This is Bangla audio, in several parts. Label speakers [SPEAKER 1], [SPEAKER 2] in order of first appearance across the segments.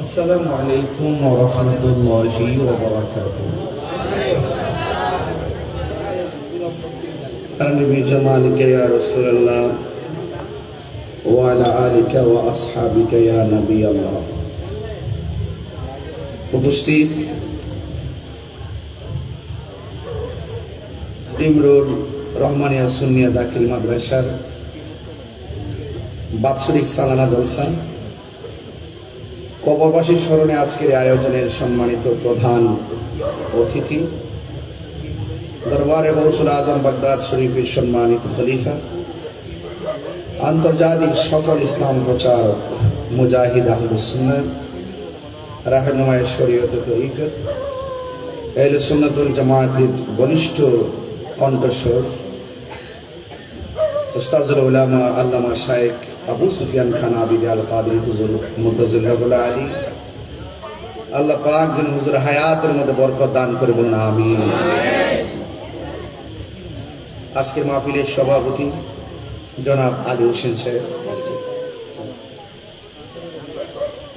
[SPEAKER 1] السلام عليكم ورحمة الله وبركاته. أرني بجمالك يا رسول الله وعلى آلك وأصحابك يا نبي الله. উপস্থিত ইমরুল রহমানিয়া সুন্নিয়া দাখিল মাদ্রাসার বাৎসরিক সালানা জলসা কবরবাসীর স্মরণে আজকের আয়োজনের সম্মানিত প্রধান অতিথি দরবারে গৌসুল আজম বাগদাদ শরীফের সম্মানিত খলিফা, আন্তর্জাতিক সফল ইসলাম প্রচারক মুজাহিদ আহলুস সুন্নাহ রাহনুমায়ে শরীয়ত তরিকত আহলে সুন্নাত ওয়াল জামায়াতের বলিষ্ঠ কণ্ঠস্বর উস্তাজুল উলামা আল্লামা শাইখ আবু সুফিয়ান খান আবিদ আল কাদরি হুজুর মুতাজিল্লাহুল আলী, আল্লাহ পাক যেন হুজুর হায়াতের মধ্যে বরকত দান করে, বলুন আমিন। আজকের মাহফিলের সভাপতি জনাব আলী হোসেন সাহেব,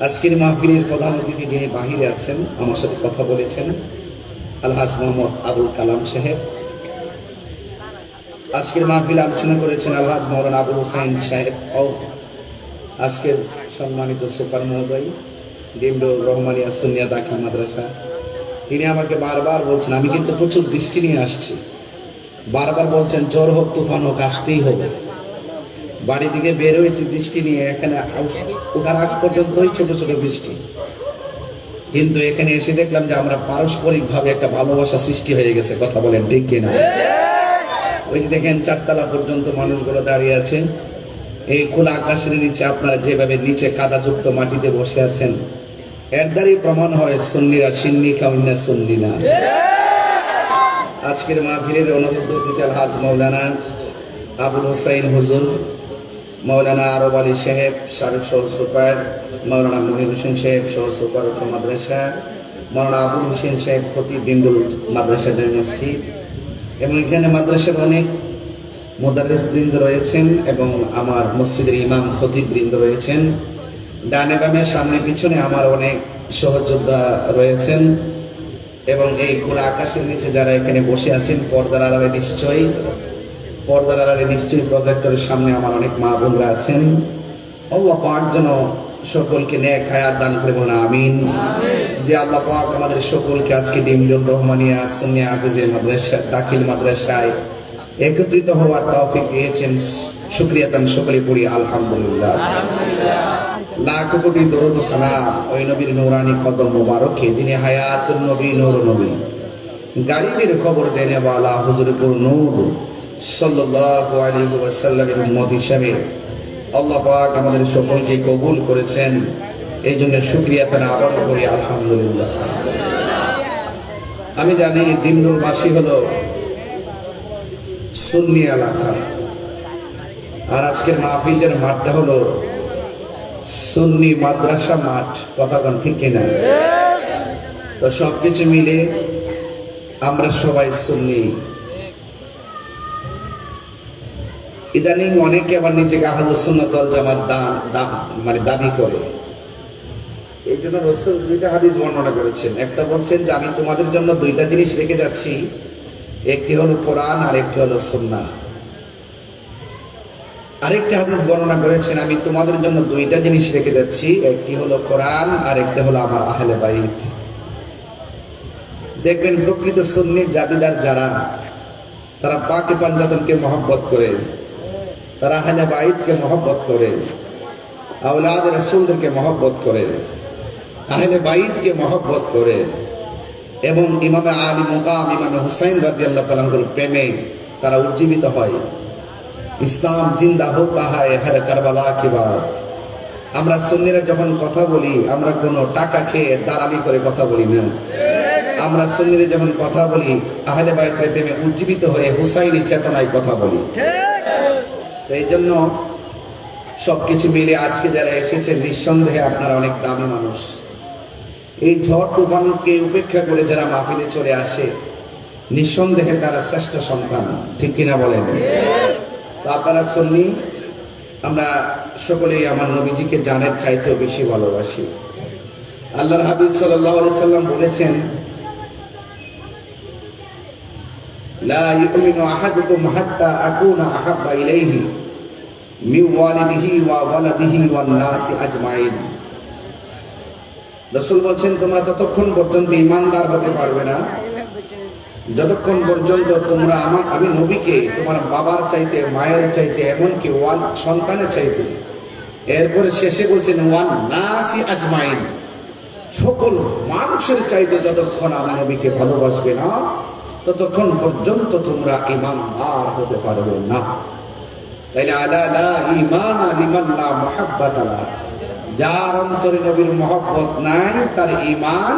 [SPEAKER 1] আজকের মাহফিলের প্রধান অতিথি যিনি বাহিরে আছেন আমার সাথে কথা বলেছেন আলহাজ মোহাম্মদ আবুল কালাম সাহেব, আজকের মাহফিলে আলোচনা করেছেন আলহাজ মাওলানা আবুল হুসাইন সাহেব ও আজকের সম্মানিত সুপার মহোদয় ইমরুল রহমানিয়া সুন্নিয়া দাখিল মাদ্রাসা। তিনি আমাকে বারবার বলছেন, আমি কিন্তু প্রচুর বৃষ্টি নিয়ে আসছি, বারবার বলছেন ঝড় হোক তুফান হোক আসতেই হবে। বাড়ি থেকে বের হয়েছি বৃষ্টি নিয়ে, এখানে ওঠার আগ পর্যন্তই ছোট ছোট বৃষ্টি, কিন্তু এখানে এসে দেখলাম যে আমরা পারস্পরিক ভাবে একটা ভালোবাসা সৃষ্টি হয়ে গেছে। কথা বলেন ঠিক কিনা? ওই যে দেখেন চারতলা পর্যন্ত মানুষগুলো দাঁড়িয়ে আছে, এই খোলা আকাশের নিচে আপনারা যেভাবে নিচে কাদাযুক্ত মাটিতে বসে আছেন, এর দ্বারাই প্রমাণ হয় সুন্নিরা সিন্নি কাউন্না সুন্নি না। আজকের মাহফিলের অনবদ্য অতিথি আলহাজ মাওলানা আবুল হুসাইন হুজুর, মাওলানা আরব আলী সাহেব সাবেক সহ সুপার, মাওলানা মনির হোসেন সাহেব সহ সুপার মাদ্রাসা, মাওলানা আবুল হোসেন সাহেব খতিব বিন্দুল মাদ্রাসা জামে মসজিদ, এবং এখানে মাদ্রাসার অনেক মুদাররিস বৃন্দ রয়েছেন এবং আমার মসজিদের ইমাম খতিব বৃন্দ রয়েছেন। ডানে বামে সামনে পিছনে আমার অনেক সহযোদ্ধা রয়েছেন এবং এই খোলা আকাশের নিচে যারা এখানে বসে আছেন পর্দার আড়ালে নিশ্চয়ই প্রজেক্টরের সামনে আমার অনেক মা বোনরা আছেন। আল্লাহ পাক যেন সকলকে নেক হায়াত দান করে, বলুন আমিন। যে আল্লাহ পাক আমাদের সকলকে আজকে ইমরুল রহমানিয়া সুন্নিয়া হাফিজে মাদ্রাসা দাখিল মাদ্রাসায় একত্রিত হওয়ার তৌফিক দিয়েছেন, শুকরিয়া তান সকলে পড়ি আলহামদুলিল্লাহ। লাখ কোটি দরুদ ও সালাম ওই নবীর নূরানি কদম মোবারকে যিনি হায়াতুন নবী নূর নবী গালিবের খবর দেনে ওয়ালা হুজুর নূর সাল্লাল্লাহু আলাইহি ওয়াসাল্লামের উম্মত হিসেবে আল্লাহ পাক আমাদের সকলকে কবুল করেছেন, এই জন্য শুকরিয়া তারা আবারও করি আলহামদুলিল্লাহ। আমি জানি দিমরুলবাসী হলো সুন্নি এলাকা, আর আজকের মাহফিলের মাঠটা হলো সুন্নি মাদ্রাসা মাঠ। কথা বলেন ঠিক কিনা? তো সবকিছু মিলে আমরা সবাই সুন্নি। ইদানিং অনেকে আবার নিজেকে আহলুস সুন্নাত ওয়াল জামাত মানে দাবি করে। এই জন্য রাসূল দুইটা হাদিস বর্ণনা করেছেন। একটা বলছেন যে আমি তোমাদের জন্য দুইটা জিনিস রেখে যাচ্ছি, একটি হলো কোরআন আর একটি হলো সুন্নাহ। আরেকটা হাদিস বর্ণনা করেছেন আমি তোমাদের জন্য দুইটা জিনিস রেখে যাচ্ছি, একটি হলো কোরআন আর একটি হলো আমার আহলে বাইত। দেখবেন প্রকৃত সুন্নি জাবিদার যারা, তারা পাকে পাঞ্জাতনকে মহব্বত করে, তারা আহলে বাইতকে মহব্বত করে, আওলাদ রাসূলদেরকে মহব্বত করে, আহলে বাইতকে মহব্বত করে, এবং ইমামে আলী মুকাম ইমামে হুসাইন রাদিয়াল্লাহু তাআলা আনহুর প্রেমে তারা উজ্জীবিত হয়। ইসলাম জিন্দা হোতা হয় হর কারবালা কি বাত। আমরা সুন্নিরা যখন কথা বলি আমরা কোনো টাকা খেয়ে দালালি করে কথা বলি না। আমরা সুন্নিরা যখন কথা বলি আহলে বাইতের প্রেমে উজ্জীবিত হয়ে হুসাইনি চেতনায় কথা বলি। তো এই জন্য সবকিছু মিলে আজকে যারা এসেছেন নিঃসন্দেহে আপনারা অনেক দামি মানুষ। এই ঝড় তুফানকে উপেক্ষা করে যারা মাহফিলে চলে আসে নিঃসন্দেহে তারা শ্রেষ্ঠ সন্তান, ঠিক কিনা বলেন? তো আপনারা সুন্নি, আমরা সকলেই আমার নবীজিকে জানের চাইতেও বেশি ভালোবাসি। আল্লাহর হাবিব সাল্লাল্লাহু আলাইহি সাল্লাম বলেছেন, লা ইউমিনু আহাদুকুম হাত্তা আকুনা আহাব্বা ইলাইহি মিন ওয়ালিদিহি ওয়া ওয়ালাদিহি ওয়ান নাসি আজমাইন। রাসূল বলেন, তোমরা ততক্ষণ পর্যন্ত ঈমানদার হতে পারবে না যতক্ষণ পর্যন্ত তোমরা আমি নবীকে তোমার বাবার চাইতে, মায়ের চাইতে, এমনকি সন্তানের চাইতে, এরপরে শেষে বলছেন ওয়ান নাসি আজমাইন, সকল মানুষের চাইতে যতক্ষণ আমি নবীকে ভালোবাসবে না ততক্ষণ পর্যন্ত তোমরা ঈমানদার হতে পারবে না। তাইলে আলা লা ঈমানা লিমান লা মুহাব্বাতা লা, যার অন্তরে নবীর মহব্বত নাই তার ঈমান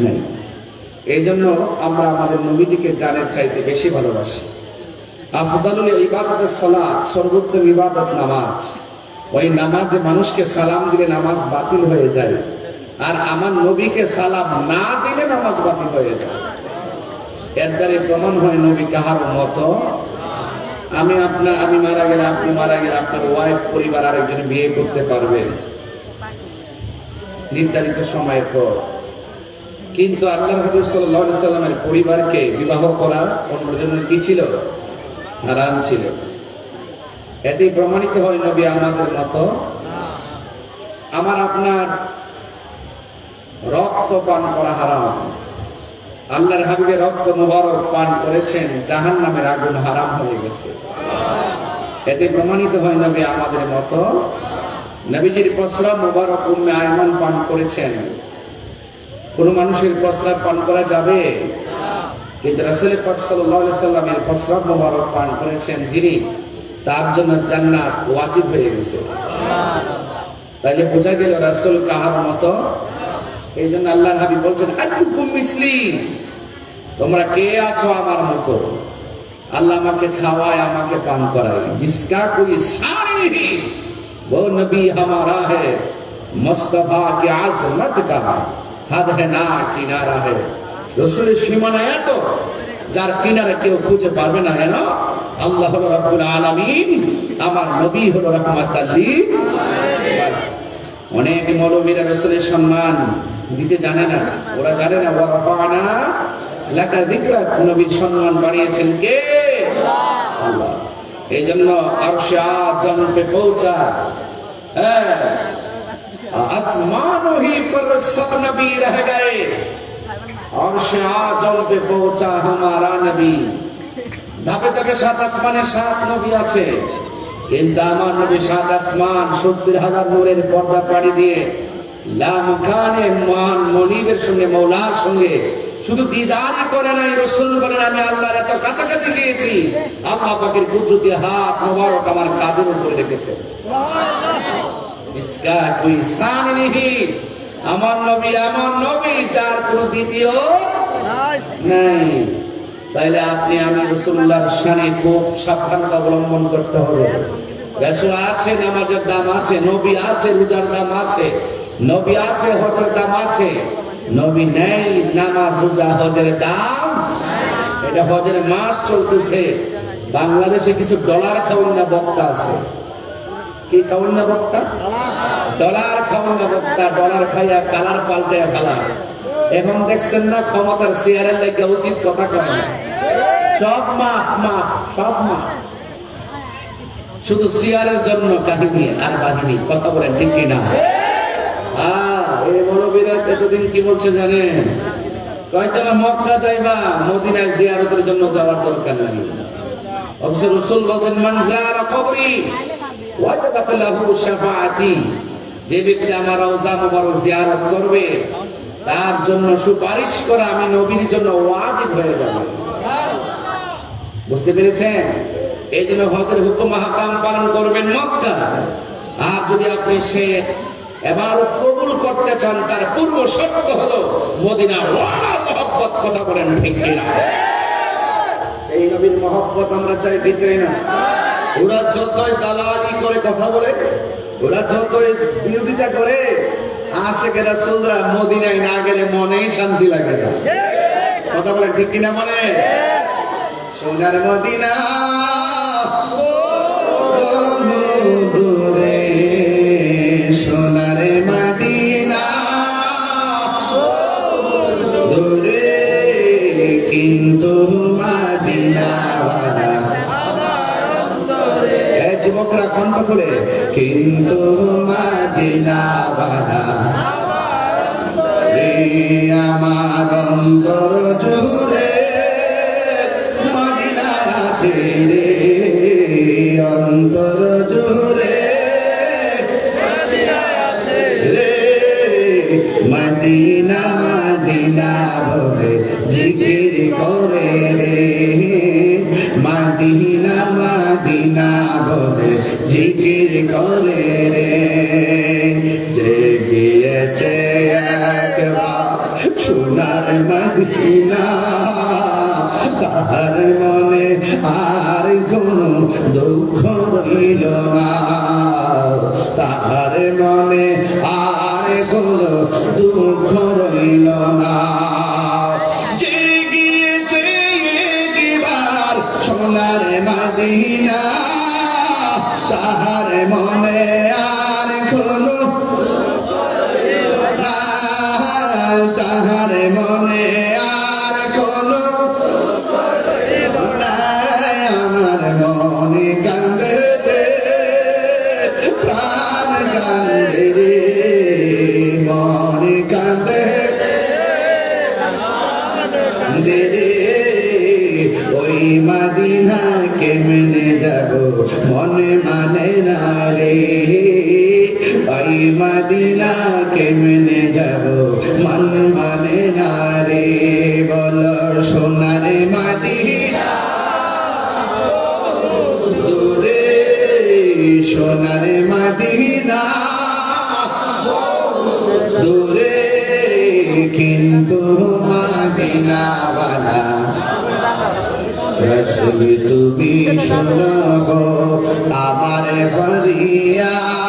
[SPEAKER 1] নাই। এই জন্য আমরা আমাদের নবীজিকে জানের চাইতে বেশি ভালোবাসি। আফদালুল ইবাদাতুস সালাত, সর্বোত্তম ইবাদত নামাজ। ওই নামাজে মানুষকে সালাম দিলে নামাজ বাতিল হয়ে যায়, আর আমার নবীকে সালাম না দিলে নামাজ বাতিল হয়ে যায়। এর দ্বারা প্রমাণ হয় নবী কাহার মতো। আমি মারা গেলে, আপনি মারা গেলে আপনার ওয়াইফ পরিবার আরেকজন বিয়ে করতে পারবে নির্ধারিত সময়ের পর, কিন্তু আল্লাহর হাবিব সাল্লাল্লাহু আলাইহি সাল্লামের পরিবারকে বিবাহ করা অন্যদের জন্য কি ছিল? হারাম ছিল। এতে প্রমাণিত হয় নবী আমাদের মতো। আমার আপনার রক্ত পান করা হারাম। আল্লাহর হাবিবের রক্ত মুবারক পান করেছেন, জাহান্নামের আগুন হারাম হয়ে গেছে। এতে প্রমাণিত হয় নবী আমাদের মতো। নবীজির প্রস্রাব মুবারক উম্মে আয়মান পান করেছেন। কোন মানুষের প্রস্রাব পান করা যাবে? কিন্তু রাসূল পাক সাল্লাল্লাহু আলাইহি সাল্লামের প্রস্রাব মুবারক পান করেছেন যিনি, তার জন্য জান্নাত ওয়াজিব হয়ে গেছে। তাইলে বোঝা গেল রাসূল কাহার মতো। এই জন্য আল্লাহর হাবিব বলছেন, আইয়ুকুম মিসলি, তোমরা কে আছো আমার মতো? আল্লাহ আমাকে খাওয়ায়, আমাকে পান করায়। জিসকা কোই সারে নেহি वो नबी हमारा है, मुस्तफा की आजमत का हद है ना किनारा है। রসুলের সীমানা এত, যার কিনারা কেউ খুঁজে পারবে না। কেন? আল্লাহ হলো রব্বুল আলামিন, আমার নবী হলো রাহমাতাল লিল আলামিন। অনেক মৌলবীরা রসুলের সম্মান দিতে জানে না, ওরা জানে না ওয়া রাফা'না লাকা যিকরাক, নবীর সম্মান বাড়িয়েছেন কে? আল্লাহ। এই জন্য আরশে আযম पे পৌঁছা, आसमानों ही पर सब नबी रह गए, আরশে আযম पे পৌঁছা हमारा नबी। ধাপে ধাপে 7 আসমানে 7 নবী আছে, কিন্তু আমার নবী 7 আসমান 70,000 নূরের পর্দা পাড়ি দিয়ে লামখানে মহান মনিবের সঙ্গে, মওলার সঙ্গে শুধু দিদারই করে নাই। রাসূল বলেন, আমি আল্লাহর এত কাছাকাছি গিয়েছি, আল্লাহ পাকের কুদরতি হাত মোবারক আমার কাঁধের উপরে রেখেছে। সুবহানাল্লাহ। ইসকা কোই শান নেহি, আমার নবী এমন নবী যার কোনো দ্বিতীয় নাই। তাইলে আপনি আমি রাসূলুল্লাহর শানে খুব সাবধানতা অবলম্বন করতে হবে। রাসূল আছে, নামাজের দাম আছে, নবী আছে, রোজার দাম আছে, নবী আছে, হজের দাম আছে। নবী নেই, নামাজ রোজা হজের দাম। এটা হজের মাস চলতেছে, বাংলাদেশে কিছু ডলার খাওয়ান না বক্তা আছে। কি খাওয়ান না বক্তা? ডলার খাওয়ান না বক্তা। ডলার খাইয়া কালার পাল্টাইয়া ফেলা। এখন দেখছেন না, ক্ষমতার চেয়ারের লাগে উচিত কথা কয় না, সব মাফ মাফ, সব মাফ, শুধু চেয়ারের জন্য কাহিনী আর বাহিনী। কথা বলেন ঠিক কিনা? এই মৌলবীরা এতদিন কি বলছে জানেন? কয়তলা মক্কা যাইবা, মদিনায় জিয়ারতের জন্য যাওয়ার দরকার নাই। অথচ রাসূল বলেন, মান যারা কবরি ওয়াজাবাত লাহু শাফাআতি, যে ব্যক্তি আমার রওজা মুবারক জিয়ারত করবে তার জন্য সুপারিশ করা আমি নবীর জন্য ওয়াজিব হয়ে যাবে। বুঝতে পেরেছেন? এই জন্য হজের হুকুম আহকাম পালন করবেন মক্কা। আর যদি আপনি সে ইবাদত কবুল করতে চান, তার পূর্ব শর্ত হলো মদিনা ওয়ালার মহব্বত। কথা বলেন ঠিক কিনা? এই নবীর মহব্বত আমরা চাই কি চাই না? ওরা যতই দালালি করে কথা বলে, ওরা যতই বিরোধিতা করে, আশিকে রাসূলরা মদিনায় না গেলে মনেই শান্তি লাগে না। কথা বলেন ঠিক কিনা? মনে সোনার মদিনা দূরে, সোনার মদিনা কণ্ঠ খুলে, কিন্তু মদিনাওয়ালা রে আমার অন্তর জুড়ে মদিনা আছে রে, অন্তর জুড়ে রে, মদিনা মদিনা বলে জিকির করে রে, মদিনা মদিনা বলে জিকির করে রে। যে গিয়েছে একবার সোনার মদিনা, তার মনে আর কোনো দুঃখ রইল না, তার মনে আর কোনো দুঃখ রইল না। যে গিয়েছে একবার সোনার মদিনা, তাহার মনে আর কোনো না, তাহার মনে আর কোনো না। আমার মনে কান্দে রে, প্রাণ কান্দে রে, মনে কান্দে রে, ওই মদিনা কেমনে যাব মনে মানে না রে, ওই মদিনা কেমনে যাব মন মানে না রে। বলো সোনার মদিনা দূরে, সোনার মদিনা দূরে, কিন্তু মদিনাওয়ালা রাসূল তুমি শোনো গো আমার ফরিয়াদ,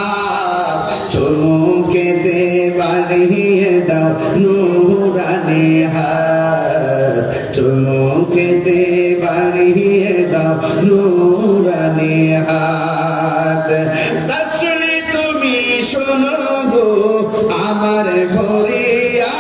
[SPEAKER 1] চুমুকেতে বাড়িয়ে দাও নূরানি হাত, চুমুকেতে বাড়িয়ে দাও নূরানি হাত। রাসূল তুমি শোনো গো আমার ফরিয়াদ,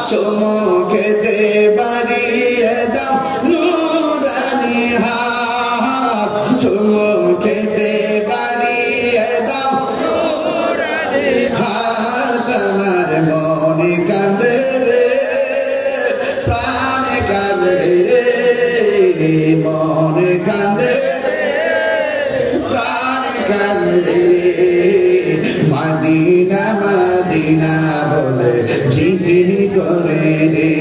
[SPEAKER 1] চুমুকেতে বাড়িয়ে দাও নূরানি হাত, চুমুকেতে বাড়িয়ে দাও নূরানি হাত। আমার মনে কান্দে রে, প্রাণ কান্দে রে, মনে কান্দে প্রাণ কান্দে রে, মদিনা মদিনা বলে জিকির করে রে,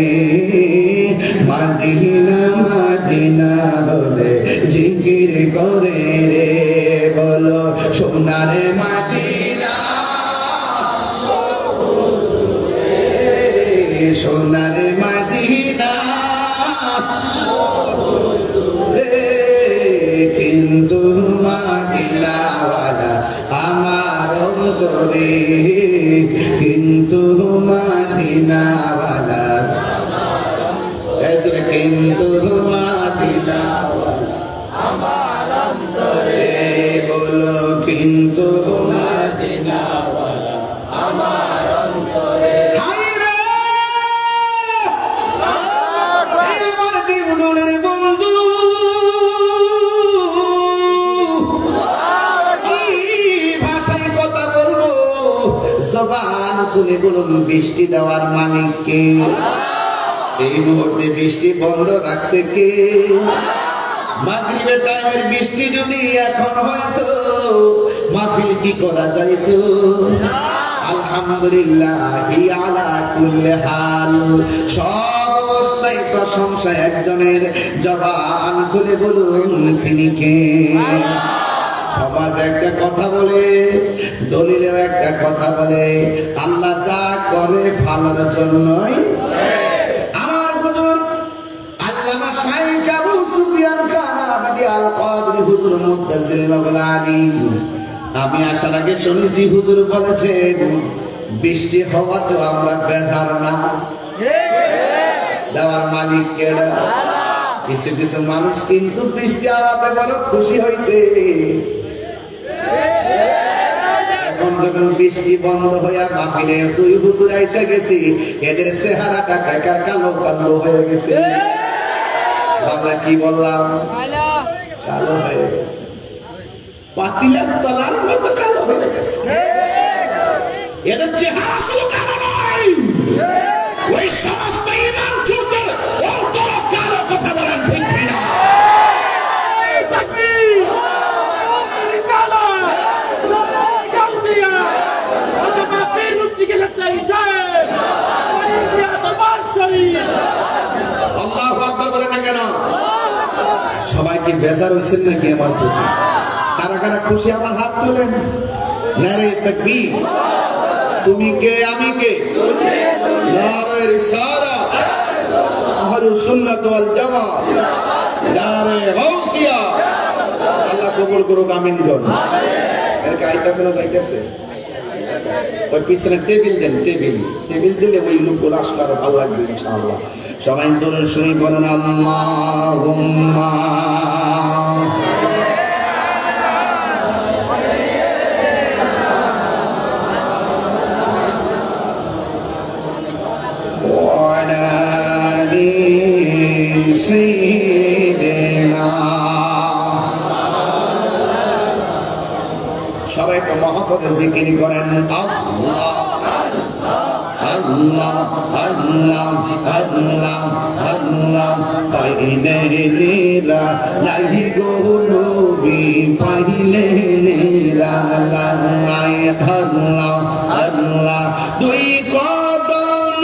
[SPEAKER 1] মদিনা মদিনা বলে জিকির করে রে। বলো সোনার মদিনা, সোনার মদিনা রে, কিন্তু মদিনাওয়ালা আমার অন্তরে, কিন্তু মদিনাওয়ালা, কিন্তু মদিনাওয়ালা আমার অন্তরে। বলো কিন্তু মদিনাওয়ালা আমার অন্তরে। আমার দিবনের বন্ধু কি ভাষায় কথা বলবো, জবান খুলে বলুন বৃষ্টি দেওয়ার মালিক কে? এই মুহূর্তে বৃষ্টি বন্ধ রাখছে কে? মাগরিবের টাইমের বৃষ্টি যদি এখন হয়তো মাহফিল কি করা যাইতো? আলহামদুলিল্লাহ আলা কুল্লি হাল, সব অবস্থায় প্রশংসা একজনের, জবান খুলে বলুন তিনি কে? সমাজ একটা কথা বলে, দলিলেও একটা কথা বলে, আল্লাহ যা করে ভালোর জন্যই। আমার হুজুর আল্লামা শাইখ আবু সুফিয়ান খান আবিদি আল কাদরি হুজুর মুত্তাজিল্লাহুল আলিম, আমি আসার আগে শুনেছি হুজুর বলেছেন বৃষ্টি হওয়া তো আমরা বেজার না, দেওয়ার মালিক কেডা? কিছু কিছু মানুষ কিন্তু বৃষ্টি হওয়াতে বড় খুশি হয়েছে। এখন যখন বৃষ্টি বন্ধ হইয়া মাহফিলে দুই হুজুর আইসা গেছি, এদের চেহারাটা বেকার কালো কালো হয়ে গেছে। বাংলা কি বললাম? কালো হয়ে গেছে। পাতিলের তলার মতো কালো হয়ে গেছে। এদের চেহারা শুধু কালো নয়, ওই সমস্ত ইমান চোরদের অন্তর কালো। কথা বলেন ঠিক কিনা? আল্লাহু আকবার বলেন না কেন? সবাই কি বেজার হয়েছেন নাকি আমার প্রতি? কারা কারা খুশি আমার হাত তোলেন। নারে তাকবীর। তুমি কে আমি কে? নারে রিসালাত, আহলুস সুন্নাত ওয়াল জামাত, নারে গাউসিয়া। আল্লাহ কবুল করুক, আমিন বল। এর কাইতাছে না যাইতাছে? ওই পিছনে টেবিল দেন, টেবিল দিলে ওই লোকগুলো আসলে আরো ভালো লাগবে ইনশাআল্লাহ। সবাই দরুদ শরীফ বলেন আল্লাহুম্মা ওয়ালা আলি সাইয়্যিদিনা। সবাই তো মহব্বতে জিকির করেন আল্লাহ আল্লাহ আল্লাহ আল্লাহ আল্লাহ। পাইলে নেরা নাই গো নবী, পাইলে নেরা লাই আল্লাহ আল্লাহ। দুই কদম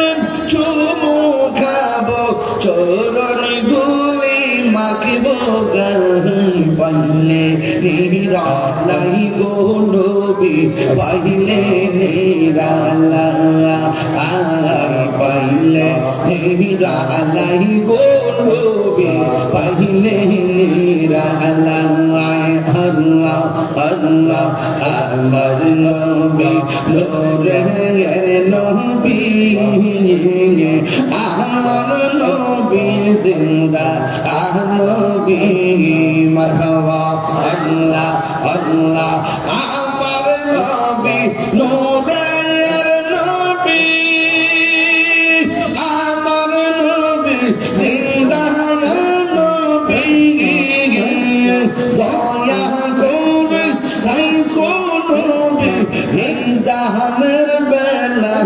[SPEAKER 1] চুমু খাবো, চরণ ধুলি মাখিবো গান। পাইলে নেরা নাই গো নবী, পাইলে নেরা পাইলে নিরালাই গো নবী, পাইলে নিরালাই। আল্লাহ আল্লাহ আমার নবী, নূরের নবী, আমার নবী জিন্দা নবী। মারহাবা আল্লাহ আল্লাহ আমার নবী, নূরের নবী, আমার নবী জিন্দা নবী। দয়া করে তাই কোন নবী নিদানের বেলা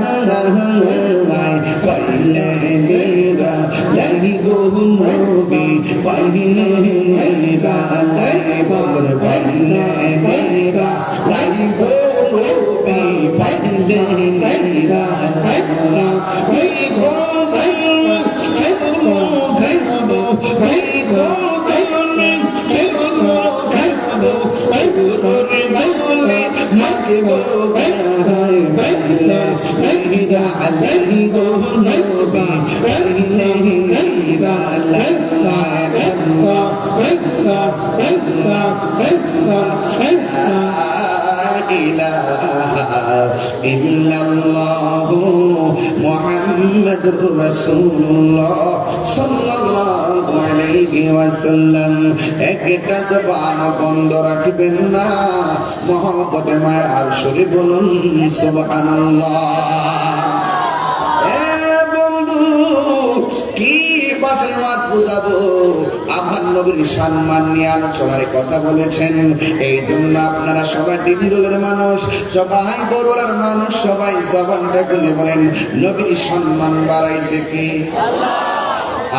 [SPEAKER 1] পাইলে নেরা লাই গো নবী, পাইলে নেরা লাই বল, পাইলে নেরা লাই গো নবী, পাইলে নেরা লাই গো ইল্লাল্লাহু মুহাম্মাদুর রাসূলুল্লাহ সাল্লাল্লাহু আলাইহি ওয়াসাল্লাম। একটা জবান বন্ধ রাখবেন না, মহব্বতে মায়ার সুরে বলুন সুবহানাল্লাহ। কি ভাষায় মাছ বুঝাবো? আমার নবীর সম্মান নিয়ে আলোচনার কথা বলেছেন। এই জন্য আপনারা সবাই ডিমডোলের মানুষ, সবাই বড়লার মানুষ, সবাই জবানটা খুলে বলেন নবীর সম্মান বাড়াইছে কি আল্লাহ?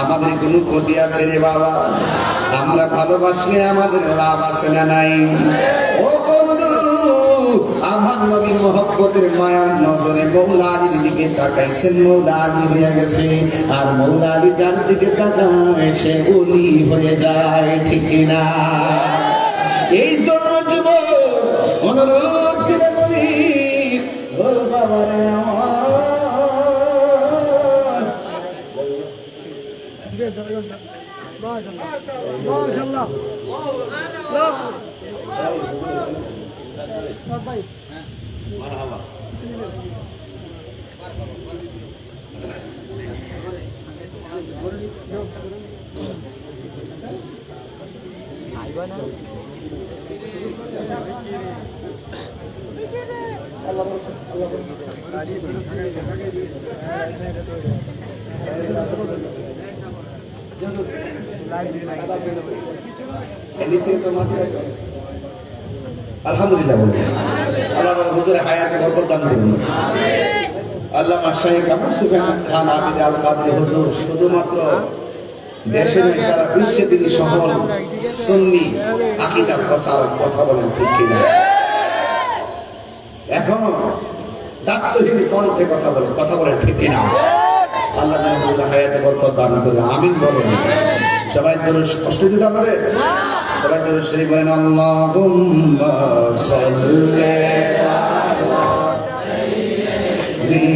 [SPEAKER 1] আমাদের কোনো ক্ষতি আছে রে বাবা? আমরা ভালোবাসলে আমাদের লাভ আছে না নাই? ও বন্ধু, আমার নবীর মহব্বতের মায়ার নজরে মৌলা আলীর দিকে তাকাইছেন, মৌলা আলী হয়ে গেছে। আর মৌলা আলী যার দিকে তাকায় সে ওলি হয়ে যায়, ঠিক না? এই জন্য যুবক অনুরোধ করে বলি, ও বাবারে আমার মাশাআল্লাহ সবাই মারহাবা। আইবা না আল্লাহ আল্লাহ আলহামদুলিল্লাহ বলুন। আল্লাহ হুজুরের হায়াতে বরকত দান করুন। আল্লামা শাইখ আবু সুফিয়ান খান আবিদ আল কাদরি হুজুর শুধুমাত্র দেশে নয় সারা বিশ্বে তিনি সফল সুন্নি আকীদা প্রচার, কথা বলেন ঠিক কিনা? এখনো দায়িত্বহীন কণ্ঠে কথা বলেন ঠিক কিনা? আল্লাহ যেন হুজুরের হায়াতে বরকত দান করুন, আমিন বলেন। সবাই দরুদ, কষ্ট দিতে আপনাদের সবাই দরুদ শরীফ বলেন। আল্লাহুম্মা সাল্লি সাইয়্যিদিনা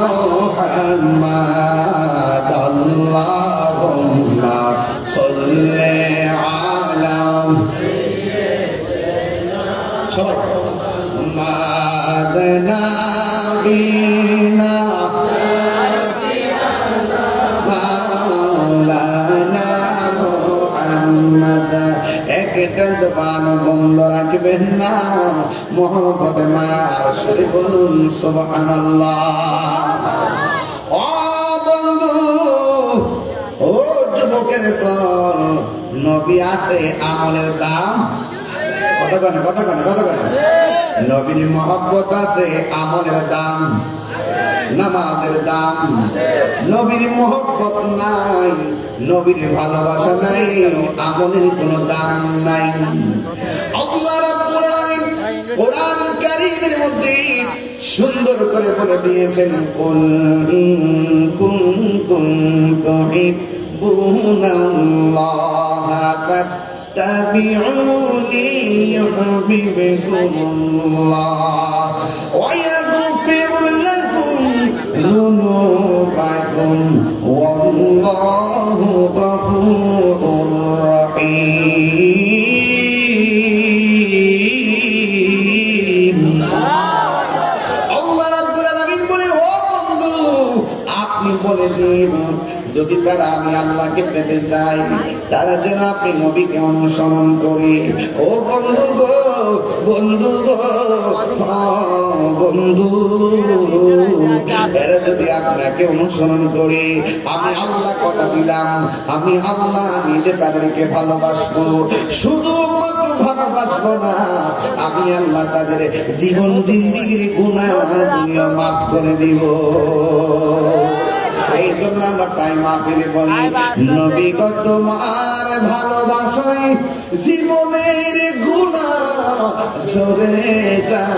[SPEAKER 1] মুহাম্মাদ, আল্লাহুম্মা সাল্লি আলা সবাই মাদনা বিনা একটা জবান বন্ধ রাখবেন না, মোহব্বতে মায়ার শরীফ বলুন সুবহানাল্লাহ। ও বন্ধু, ও যুবকের দল, নবী আছে আমলের দাম, কথা কনে নবীর মোহব্বত আছে আমলের দাম, নামাজের দাম। নবীর মোহব্বত নাই, নবীর ভালোবাসা নাই, আমলের কোনো দাম নাই। আল্লাহ রাব্বুল আলামিন কোরআন কারীমের মধ্যে সুন্দর করে বলে দিয়েছেন, কুল ইন কুনতুম তুহিব্বুনাল্লাহা ফাত্তাবিউনি ইউহিব্বুকুমুল্লাহ ওয়া ইয়াগফির লাকুম যুনুবাকুম ওয়াল্লাহু গফুরুর রহিম। আল্লাহ রাব্বুল আলামিন বলে, ও বন্ধু আপনি বলে দিন, যদি তারা আমি আল্লাহকে পেতে চাই, তারা যেন আপনি নবীকে অনুসরণ করে। ও বন্ধু গো, বন্ধু গো, বন্ধু, এরা যদি আপনাকে অনুসরণ করে, আমি আল্লাহ কথা দিলাম, আমি আল্লাহ নিজে তাদেরকে ভালোবাসবো। শুধুমাত্র ভালোবাসবো না, আমি আল্লাহ তাদের জীবন জিন্দেগির গুনাহ দুনিয়া মাফ করে দিব। এই জন্য আমরা প্রায় মাহফিলে বলি, নবী গো তোমার ভালোবাসায় জীবনের গুনাহ ঝরে যায়।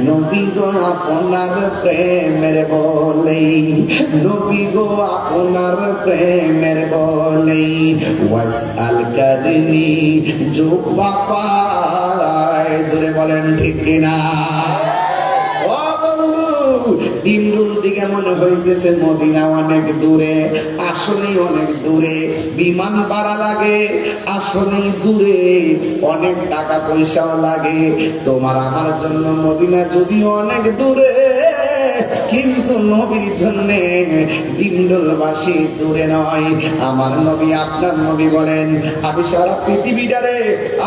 [SPEAKER 1] নবী গো আপনার প্রেমের বলেই, নবী গো আপনার প্রেমের বলেই ওয়াসআল করনি জুব্বা পায়। জোরে বলেন ঠিক কিনা? দিনগুলোর দিকে মনে হইতেছে মদিনা অনেক দূরে, আসলেই অনেক দূরে। বিমান ভাড়া লাগে, আসলেই দূরে। অনেক টাকা পয়সাও লাগে। তোমার আমার জন্য মদিনা যদিও অনেক দূরে, কিন্তু নবীর জন্য বিন্দুলবাসী দূরে নয়। আমার নবী আপনার নবী বলেন, আমি সারা পৃথিবীটারে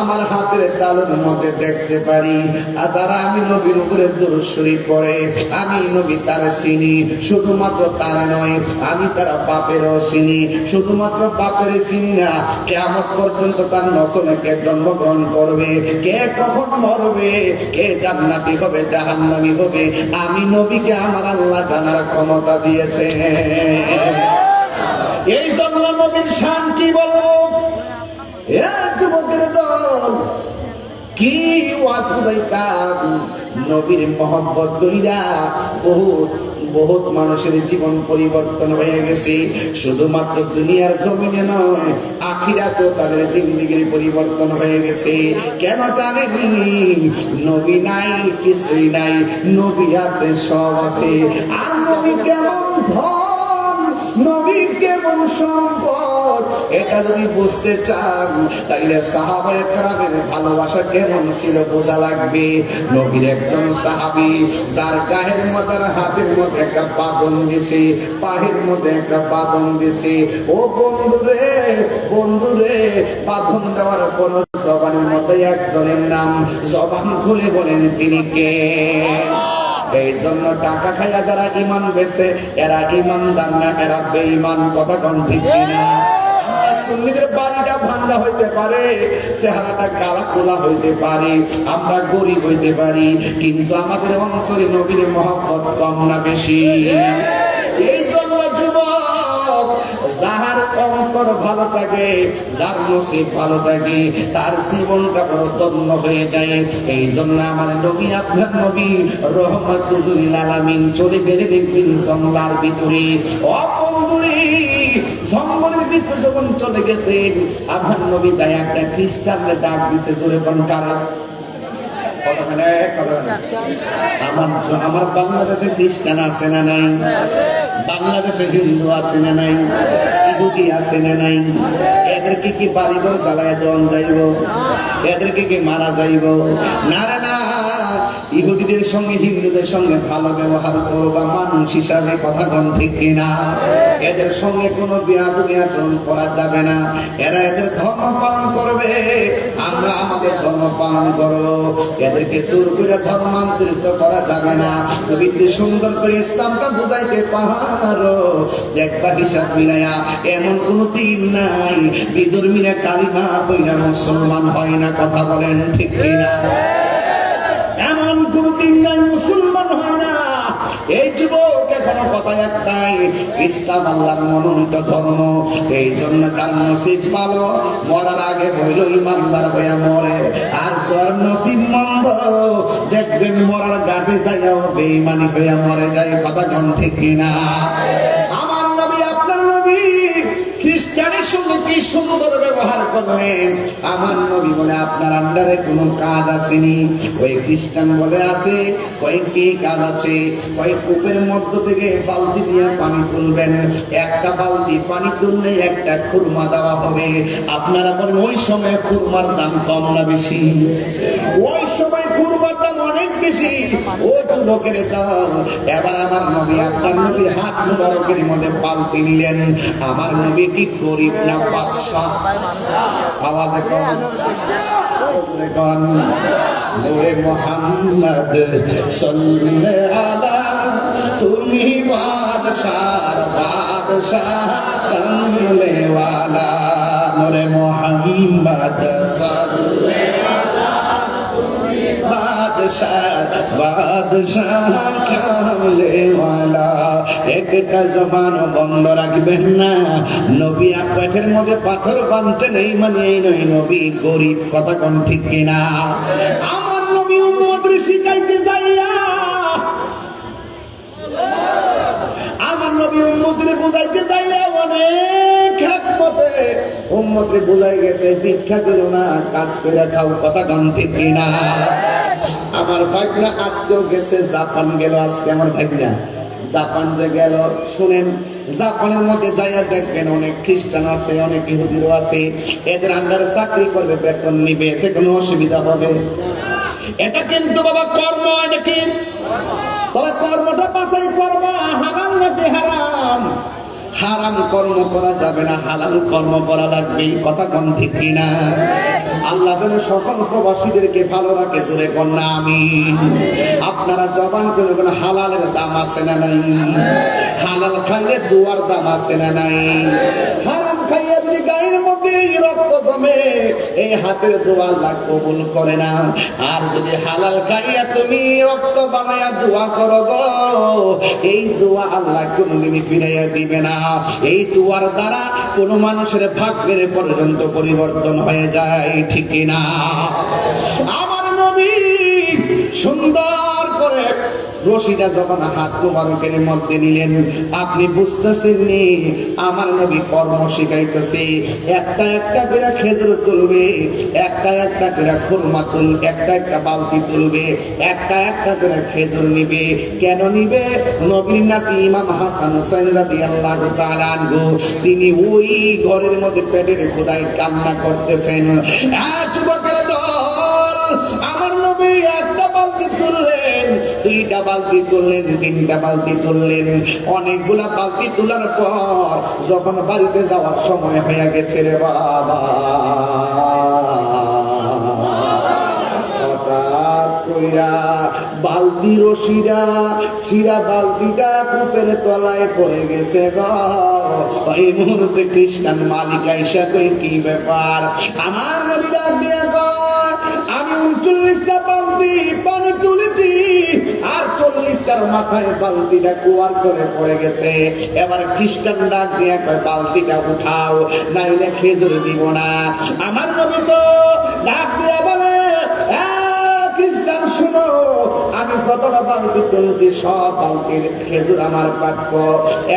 [SPEAKER 1] আমার হাতের তালুর মধ্যে দেখতে পারি। আর যারা আমি নবীর উপরে দুরূদ শরীফ পড়ে, আমি নবী তারা চিনি। শুধুমাত্র তারা নয়, আমি তারা বাপেরও চিনি। শুধুমাত্র বাপের চিনি না, কিয়ামত পর্যন্ত তার নসলে কে জন্মগ্রহণ করবে, কে কখন মরবে, কে জান্নাতি হবে জাহান্নামী হবে, আমি নবীকে আমার আল্লাহ জানার ক্ষমতা দিয়েছে। এই জন্য নবীর শান কি বলবো? যুবকের দল, কি ওয়াজ বুঝাইতাম, নবীর মহব্বত কইরা বহুত মানুষের জীবন পরিবর্তন হয়ে গেছে। শুধুমাত্র দুনিয়ার জমিনে নয়, আখিরাতেও তাদের জিন্দেগির পরিবর্তন হয়ে গেছে। কেন জানেননি? নবী নাই, কিছুই নাই, নবী আছে, সব আছে। আর নবী কেমন ধন, নবী কেমন সম্পদ, এটা যদি বুঝতে চান তাহলে সাহাবায়ে কেরামের ভালোবাসা কেমন ছিল বোঝা লাগবে। নবীর একজন সাহাবী, যার গায়ের মধ্যে, হাতের মধ্যে একটা বাঁধন দিছে, পায়ের মধ্যে একটা বাঁধন দিছে। ও বন্ধুরে, বন্ধুরে, বাঁধন দেওয়ার পর জবানের মধ্যে একজনের নাম, জবান খুলে বলেন তিনি কে? এই জন্য টাকা খাইয়া যারা ইমান বেছে, এরা ইমানদার না, এরা বেঈমান। কথা কোন ঠিক কিনা? সুন্নিদের বাড়িটা ভাঙ্গা হইতে পারে, চেহারাটা কালা কোলা হইতে পারে, আমরা গরিব হইতে পারি, কিন্তু আমাদের অন্তরে নবীর মহব্বত কম না বেশি? এই জন্য যুবক, যার অন্তর ভালো থাকে, যার নসিব ভালো থাকে, তার জীবনটা বড় ধন্য হয়ে যায়। এই জন্য আমার নবী, আপনার নবী রহমাতুল লিল আলামিন চলে গেলে দেখবেন জঙ্গলার ভিতরে, অপঙ্গুরি জঙ্গলের ভিতরে যখন চলে গেছেন, আমার নবী যায় একটা খ্রিস্টানকে ডাক দিছে, জোরে কোন কারা? আমার বাংলাদেশে খ্রিস্টান আছে না নাই? বাংলাদেশে হিন্দু আছে না নাই? ইহুদি আছে না নাই? এদেরকে কি বাড়িঘর জ্বালায় দেওয়া যাইব? এদেরকে কি মারা যাইব? না না না, ইহুদিদের সঙ্গে হিন্দুদের সঙ্গে ভালো ব্যবহার করবা মানুষ হিসাবে, কথা কোন ঠিক কিনা? এদের সঙ্গে কোনো বেয়াদবি আচরণ করা যাবে না। এরা এদের ধর্ম পালন করবে, আমরা আমাদের ধর্ম পালন করব। এদেরকে জোর করে ধর্মান্তরিত করা যাবে না। তুমি সুন্দর করে ইসলামটা বুঝাইতে পারো, দেখবা হিসাব মিলাইয়া এমন কোন দিন নাই বিধর্মীরা কালিমা কইরা মুসলমান হয় না, কথা বলেন ঠিক কিনা? এমন কোন দিন নাই মুসলমান হয় না। এই যুবক, এখনো কথা একটাই, ইসলাম আল্লাহর মনোনীত ধর্ম। এই জন্য যার নসিব ভালো, মরার আগে হইল ইমানদার হইয়া মরে, আর যার নসিব মন্দ, দেখবেন মরার গাড়ি যাইয়াও বেঈমানি হইয়া মরে যায়, কথা কোন ঠিক কিনা? আমার নবী, আপনার নবী খ্রিস্টানের সঙ্গে কি সুন্দর ব্যবহার করলেন। আমার নবী বলে, আপনার আন্ডারে কোনো কাজ আসেনি? ওই খ্রিস্টান বলে আছে। কয়েক কি কাজ আছে? কয়েক কূপের মধ্য থেকে বালতি দিয়ে পানি তুলবেন, একটা বালতি পানি তুললে একটা খুরমা দেওয়া হবে। আপনারা বলেন ওই সময় খুরমার দাম কম না বেশি? ওই সময় খুরমার দাম অনেক বেশি। ও যুবকের দাম। এবার আমার নবী, আপনার নবীর হাত মুবারকের মধ্যে বালতি নিলেন। আমার নবী কি গরিব না বাদশাহ? আওয়াজে কোন কোন নূরে মুহাম্মদ সাল্লাল্লাহু আলা, তুমি বাদশার বাদশাহ কামলে ওয়ালা, নূরে মুহাম্মদ সাল্লাল্লাহু আলা, তুমি বাদশাহ বাদশাহ কামলে ওয়ালা। একটা জবান বন্ধ রাখবেন না। নবী পেটের মধ্যে পাথর বাঁধছেন, এই মানে এই নয় নবী গরিব, কথা কোন ঠিক কিনা? আমার নবী উম্মতরে শিখাইতে যাইয়া, আমার নবী উম্মতরে বুঝাইতে যাইলে অনেক হিকমতে উম্মতরে বুঝাই গেছে, ভিক্ষা করো না, কাজ করে খাও, কথা কোন ঠিক কিনা? আমার ভাগনা আজকেও গেছে, জাপান গেল আজকে। আমার ভাগনা জাপান যে গেল, শুনেন, জাপানের মধ্যে যাইয়া দেখবেন অনেক খ্রিস্টান আছে, অনেক ইহুদিরও আছে। এদের আন্ডারে চাকরি করবে, বেতন নিবে, এতে কোনো অসুবিধা হবে? এটা কিন্তু বাবা কর্ম, নাকি? তবে কর্মটা বাছাই করবা, হালাল নাকি হারাম? হারাম কর্ম করা যাবে না, হালাল কর্ম করা লাগবে, কথা কোন ঠিক কিনা? আল্লাহ যেন সকল প্রবাসীদেরকে ভালো রাখে, জোরে কন্যা আমিন। আপনারা জবান করে বলেন, হালালের দাম আছে না নাই? হালাল খাইলে দুয়ার দাম আছে না নাই? হারাম খাইয়া যদি গায়ের মধ্যে রক্ত জমে, এই হাতের দোয়া আল্লাহ কবুল করে না। আর যদি হালাল খাইয়া তুমি রক্ত বানাইয়া দোয়া করো, এই দোয়া আল্লাহ কোনদিনই ফিরাইয়া দিবে না। এই দোয়ার দ্বারা কোন মানুষের ভাগ্যের পর্যন্ত পরিবর্তন হয়ে যায়, ঠিক না? আমার নবী সুন্দর করে রশিদা যখন হাত মুবারকের মধ্যে নিলেন, আপনি বুঝতেছেন নি আমার নবী কর্ম শিখাইতেছে। একটা একটা করে খেজুর তুলবে, একটা একটা করে খুরমা তুলবে, একটা একটা বালতি তুলবে, একটা একটা করে খেজুর নিবে। কেন নিবে? নবীর নাতি ইমাম হাসান হুসাইন রাদিয়াল্লাহু তাআলা আনহু, তিনি ওই ঘরের মধ্যে পেটের খোদায় কান্না করতেছেন। যুবকের দল, আমার নবী একটা বালতি তুললেন, দুইটা বালতি তুললেন, তিনটা বালতি তুললেন, অনেকগুলা বালতি তোলার পর যখন বাড়িতে যাওয়ার সময় হয়ে গেছে রে বাবা, হঠাৎ কইরা বালতি রশিরা সিরা বালতিটা কূপের তলায় পড়ে গেছে গো। ওই মুহূর্তে খ্রিস্টান মালিক আইসা কই কি ব্যাপার? আমার নবী ডাক দিয়া কয় আমি 39টা বালতি পানি তুলেছি আর 40টার মাথায় বালতিটা কুয়ার করে পড়ে গেছে। এবার খ্রিস্টান ডাক দিয়া কয় বালতিটা উঠাও নাইলে খেজুর দিব না। আমার নবী তো ডাক দিয়া বলে খ্রিস্টান শুনো, আমি যতটা বালতি তুলছি সব বালতির খেজুর আমার প্রাপ্য।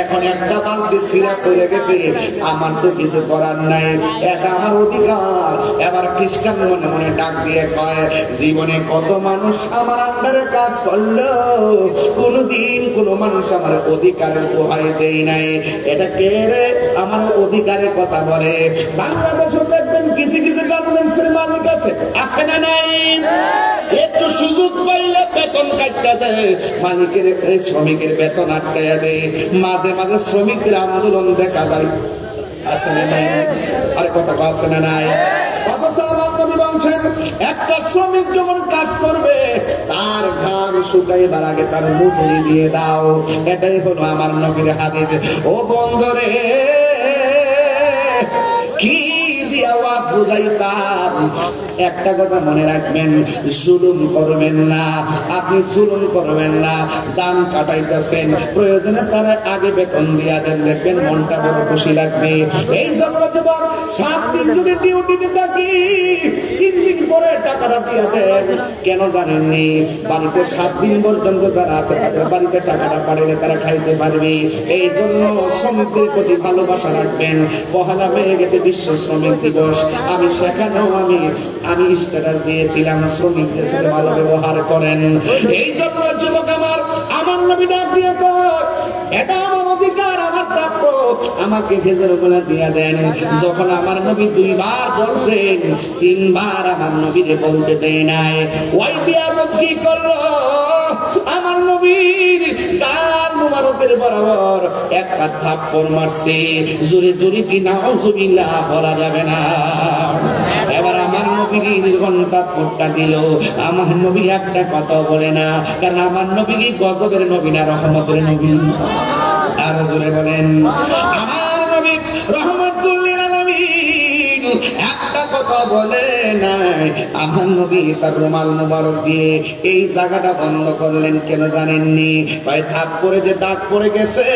[SPEAKER 1] এখন একটা বালতি ছিঁড়া পড়ে গেছে, আমার তো কিছু করার নাই, এটা আমার অধিকার। এবার খ্রিস্টান মনে মনে ডাক দিয়ে কয় জীবনে কত মানুষ আমার আন্ডারে কাজ করলো, কোনদিন কোন মানুষ আমার অধিকারের দোহাই দেই নাই। এটা কে রে আমার অধিকারের কথা বলে? বাংলাদেশে দেখবেন কিছু কিছু গার্মেন্টসের মালিক আছে না নাই? একটু সুযোগ পাইলে বেতন কাটতে দেয়, মালিকের শ্রমিকের বেতন আটকাইয়া দেয়। মাঝে মাঝে শ্রমিকদের আন্দোলন দেখা যায়, আছে না নাই? আর কথা আছে না নাই? একটা শ্রমিক যখন কাজ করবে তার ঘাম শুকাইবার আগে তার মজুরি দিয়ে দাও, এটাই হলো আমার নবীর হাদিস। ও বন্ধুরে কি দিয়া ওয়াজ বুঝাইতাম, একটা কথা মনে রাখবেন, জুলুম করবেন না, আপনি জুলুম করবেন না। দাম কাটাইতেছেন, প্রয়োজনে তার আগে বেতন দিয়া দেন, দেখবেন মনটা বড় খুশি লাগবে। এই জন্য যুবক 7 দিন যদি ডিউটিতে থাকি 3 দিন পরে টাকাটা দিয়া দেন। কেন জানেননি? বাড়িতে 7 দিন পর্যন্ত যারা আছে তাদের বাড়িতে টাকাটা পাঠালে তারা খাইতে পারবে। এই জন্য শ্রমিকদের প্রতি ভালোবাসা রাখবেন। পহেলা হয়ে গেছে বিশ্ব শ্রমিক দিবস, আমি সেখানেও আমি স্ট্যাটাস দিয়েছিলাম শ্রমিকদের সাথে ভালো ব্যবহার করেন। এই জন্য যুবক আমার নবী ডাক দিয়ে কয় এটা আমার অধিকার, আমার প্রাপ্য, আমাকে খেজুর গুলা দিয়া দেন। যখন আমার নবী 2 বার বলছেন, 3 বার আমার নবীরে বলতে দেয় নাই। ওই বিয়াদব কি করলো? আমার নবীর গাল মুবারকের বরাবর একটা থাপ্পড় মারছে। জোরে জোরে কি নাউজুবিল্লাহ বলা যাবে না। এবার আমার নবীর ঘন্টা ফুটটা দিল, আমার নবী একটা কথা বলে না, কারণ আমার নবী কি গজবের নবী না রহমতের নবী? আর জোরে বলেন, আমার নবী রহমতুল লিল আলামিন একটা কথা বলে নাই। আমার নবী তার রুমাল মুবারক দিয়ে এই জায়গাটা বন্ধ করলেন, কেন জানেননি? ভাই থাপ্পড়ে যে দাগ পড়ে গেছে,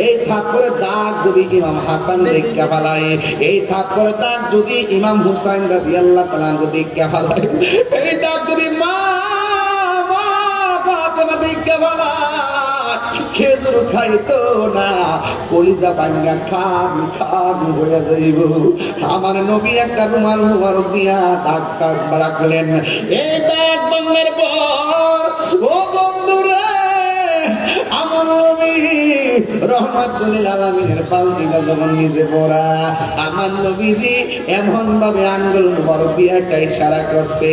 [SPEAKER 1] এই থাপ্পড়ে দাগ যদি ইমাম হাসান দেখা ফেলায়, এই থাপ্পড়ে দাগ যদি ইমাম হুসাইন রাদিয়াল্লাহু তাআলা দেখা ফেলায়, এই দাগ যদি মা ফাতেমা দেখা ফেলায়, খেজুর খাইতো না, কলিজা ভাঙ্গা খাম খাম হয়ে যাইব। আমার নবী একটা রুমাল মুবারক দিয়া দাগ দাগ রাখলেন। এই দাগ ভাঙার পর ও বন্ধুরা, আমার নবী রহমাতুল লিল আলামিনের বালতিটা যখন নিজে পড়া, আমার নবীজি এমন ভাবে আঙ্গুল মুবারক দিয়ে একটা ইশারা করছে,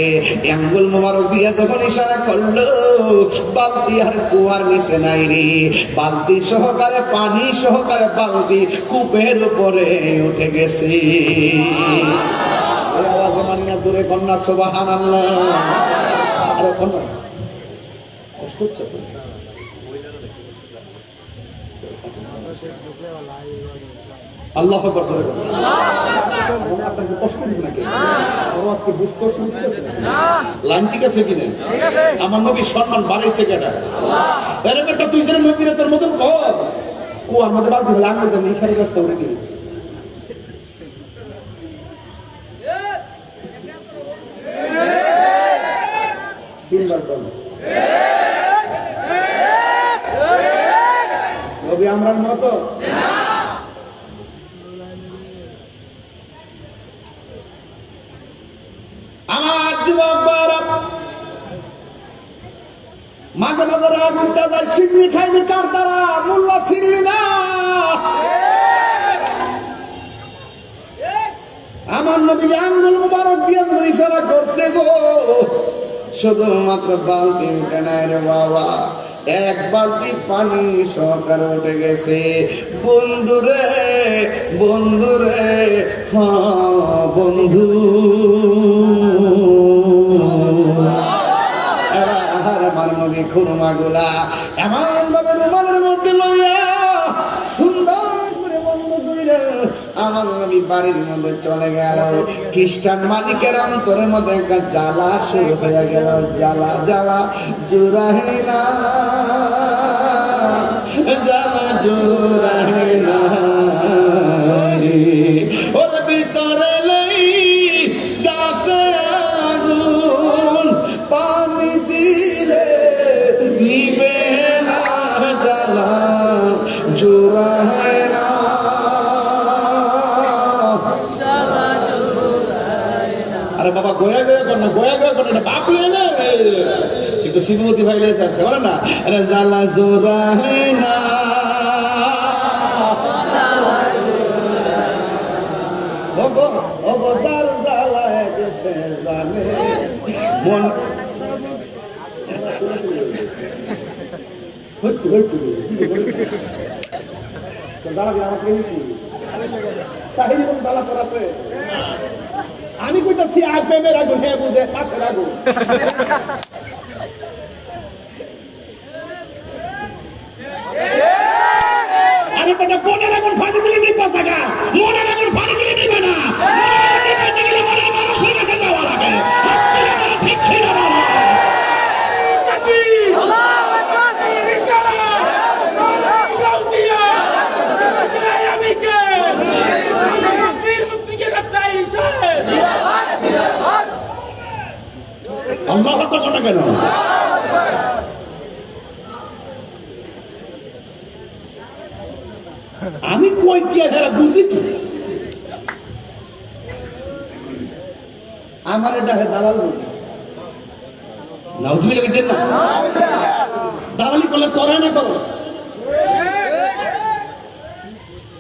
[SPEAKER 1] আঙ্গুল মুবারক দিয়ে যখন ইশারা করলো, বালতি আর কুয়ার নিচে নাই রে, বালতি সহকারে পানি সহকারে বালতি কূপের উপরে উঠে গেছে। আওয়াজে মানিয়া জোরে কন্যা সুবহানাল্লাহ। আরে কন্যা কষ্ট হচ্ছে তো? আল্লাহু আকবার জোরে বলেন। আপনাকে কষ্ট দিছে নাকি? আওয়াজকে বুঝতে শুরু করেছে না? লাইন ঠিক আছে কিনা? ঠিক আছে। আমার নবী সম্মান বাড়াইছে কেডা? আল্লাহ। এর একটা তুই যেন নবীর তোর মতন কর, কুয়ার মধ্যে বালতি ফেলে আঙ্গুল দিয়ে ইশারা রাস্তা উড়ে গেল। তিনবার বল। নবী আমরার মতো না। আমার যুবক বারা মাঝে মাঝে রাগ উঠতে যায়, সিন্নি খাইনি কার দ্বারা, মোল্লা ছিনলি না। আমার নবী আঙ্গুল মুবারক দিয়ে ইশারা করছে গো, শুধুমাত্র বালতি উঠে নাই রে বাবা, এক বালতি পানি সহকারে উঠে গেছে। বন্ধুরে বন্ধুরে হ্যাঁ বন্ধু, আর আমার নবী খুরমা গুলা এমন ভাবে রুমালের মধ্যে লইয়া সুন্দর করে বন্ধ কইরা আমার নবী বাড়ির মধ্যে চলে গেল। খ্রিস্টান মালিকের অন্তরের মধ্যে একটা জ্বালা শুরু হয়ে গেল, জ্বালা জ্বালা জুড়াই না, জ্বালা জুড়াই না, ওর ভিতরে লই গাছে আগুন, পানি দিলে নিবে না, জ্বালা জুড়াই না। আরে বাবা গোয়া গোয়া কর না, গোয়া গোয়া কর না, বাপ না একটু শিবমতি ভাই লেগেছে আজকে বলে না, আরে জ্বালা জোড়াই না, মন
[SPEAKER 2] আমি কইতাছি আইপেমের আগুন, হ্যাঁ বুঝে পাশের আগুন। আরে বেটা কোনের আগুন ফানি দিলে নিবা জায়গা, মনের আগুন ফানি দিলে নিবে না, নিতে গেলে মনের মানুষের কাছে যাওয়া লাগে। ঠিক ঠিক না বাবা, আল্লাহু আকবার, ইসলাম গাউতিয়া আমি কে বীর মুক্তি কে লড়াই আছে। আল্লাহু আকবার কোন কেন? আমি কই কি যারা বুঝি কি আমার এটা দালাল নাউজুবিল্লাহ বলেন না, দালালি করলে করে না করস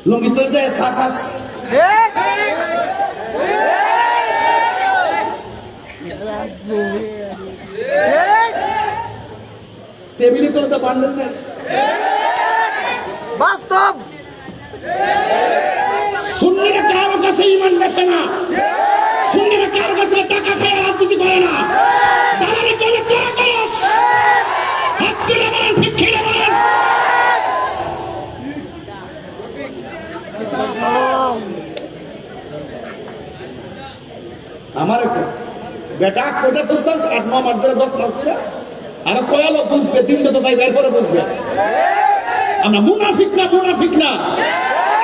[SPEAKER 2] লুঙ্গি তো যায় সাকাস টেবিলে তো দা বান্ডেলনেস বাস্তব। সুন্নিরা কারো কাছে ঈমান বেচে না, সুন্নিরা কারো কাছে টাকা খায় রাজনীতি করে না, দালালি করলে তোরা করস। হাত তুলে বলেন, ঠিক খেলে বলেন। আমার বেটা কোটা সুস্তান 8-9 মাস ধরে 10 মাস ধরে আর কয়ালো বুঝবে, দিনটা তো চাই বের করে বুঝবে। আমরা মুনাফিক না, মুনাফিক না,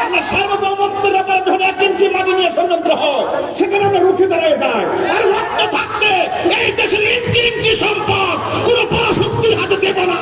[SPEAKER 2] আমরা সার্বভৌমত্বের ব্যাপারে যখন 1 ইঞ্চি মাটি নিয়ে ষড়যন্ত্র হয় সেখানে আমরা রুখে দাঁড়ায় যাই। আর রক্ত থাকতে এই দেশের ইঞ্চি ইঞ্চি সম্পদ কোন বড় শক্তির হাতে দেব না।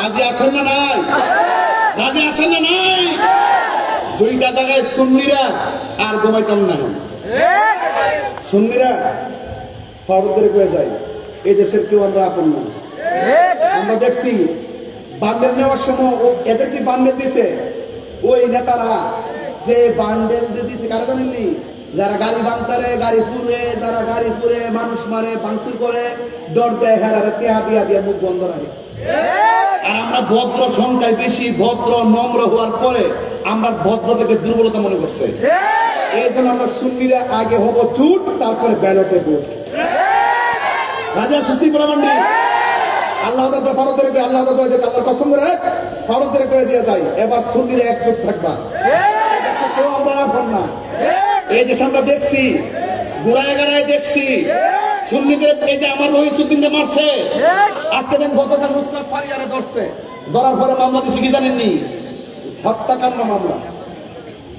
[SPEAKER 2] রাজি আছেন না নাই? রাজি আছেন না নাই? দুইটা জায়গায় সুন্নিরা আর ঘুমাইতাম না, সুন্নিরা ফরদের করে যায়। এই দেশের কেউ আমরা আপন না। আমরা দেখছি বান্ডেল নেওয়ার সময় এদের কি বান্ডেল দিছে, ওই নেতারা যে বান্ডেল দিছে কারা জানেননি? যারা গাড়ি বাংতারে, গাড়ি ফুরে, যারা গাড়ি ফুরে মানুষ মারে, ভাঙচুর করে, ডর দেয়, হেরারে তেহা দিয়া দিয়া মুখ বন্ধ রাখে। আর আমরা ভদ্র সংখ্যায় বেশি, ভদ্র নম্র হওয়ার পরে আমরা ভদ্র থেকে দুর্বলতা মনে করছে। এই জন্য আমরা সুন্নিরা আগে হবো চুট, তারপরে ব্যালটে ভোট। রাজা সুস্তি প্রমাণী আল্লাহ ফরদের আল্লাহ আল্লাহ কসম করে ফরদের করে দিয়ে যায়। এবার সুন্নিরা একজোট থাকবা, কেউ আমরা আসন না। এই দেশে আমরা দেখছি, গোড়ায় গাড়ায় দেখছি সুন্নিদের, এই যে আমার রহিসুদ্দিনকে মারছে, আজকে দেন গতকাল নুসরাত ফারিয়ারে ধরছে, ধরার পরে মামলা দিছে কি জানেননি? হত্যাকাণ্ড মামলা,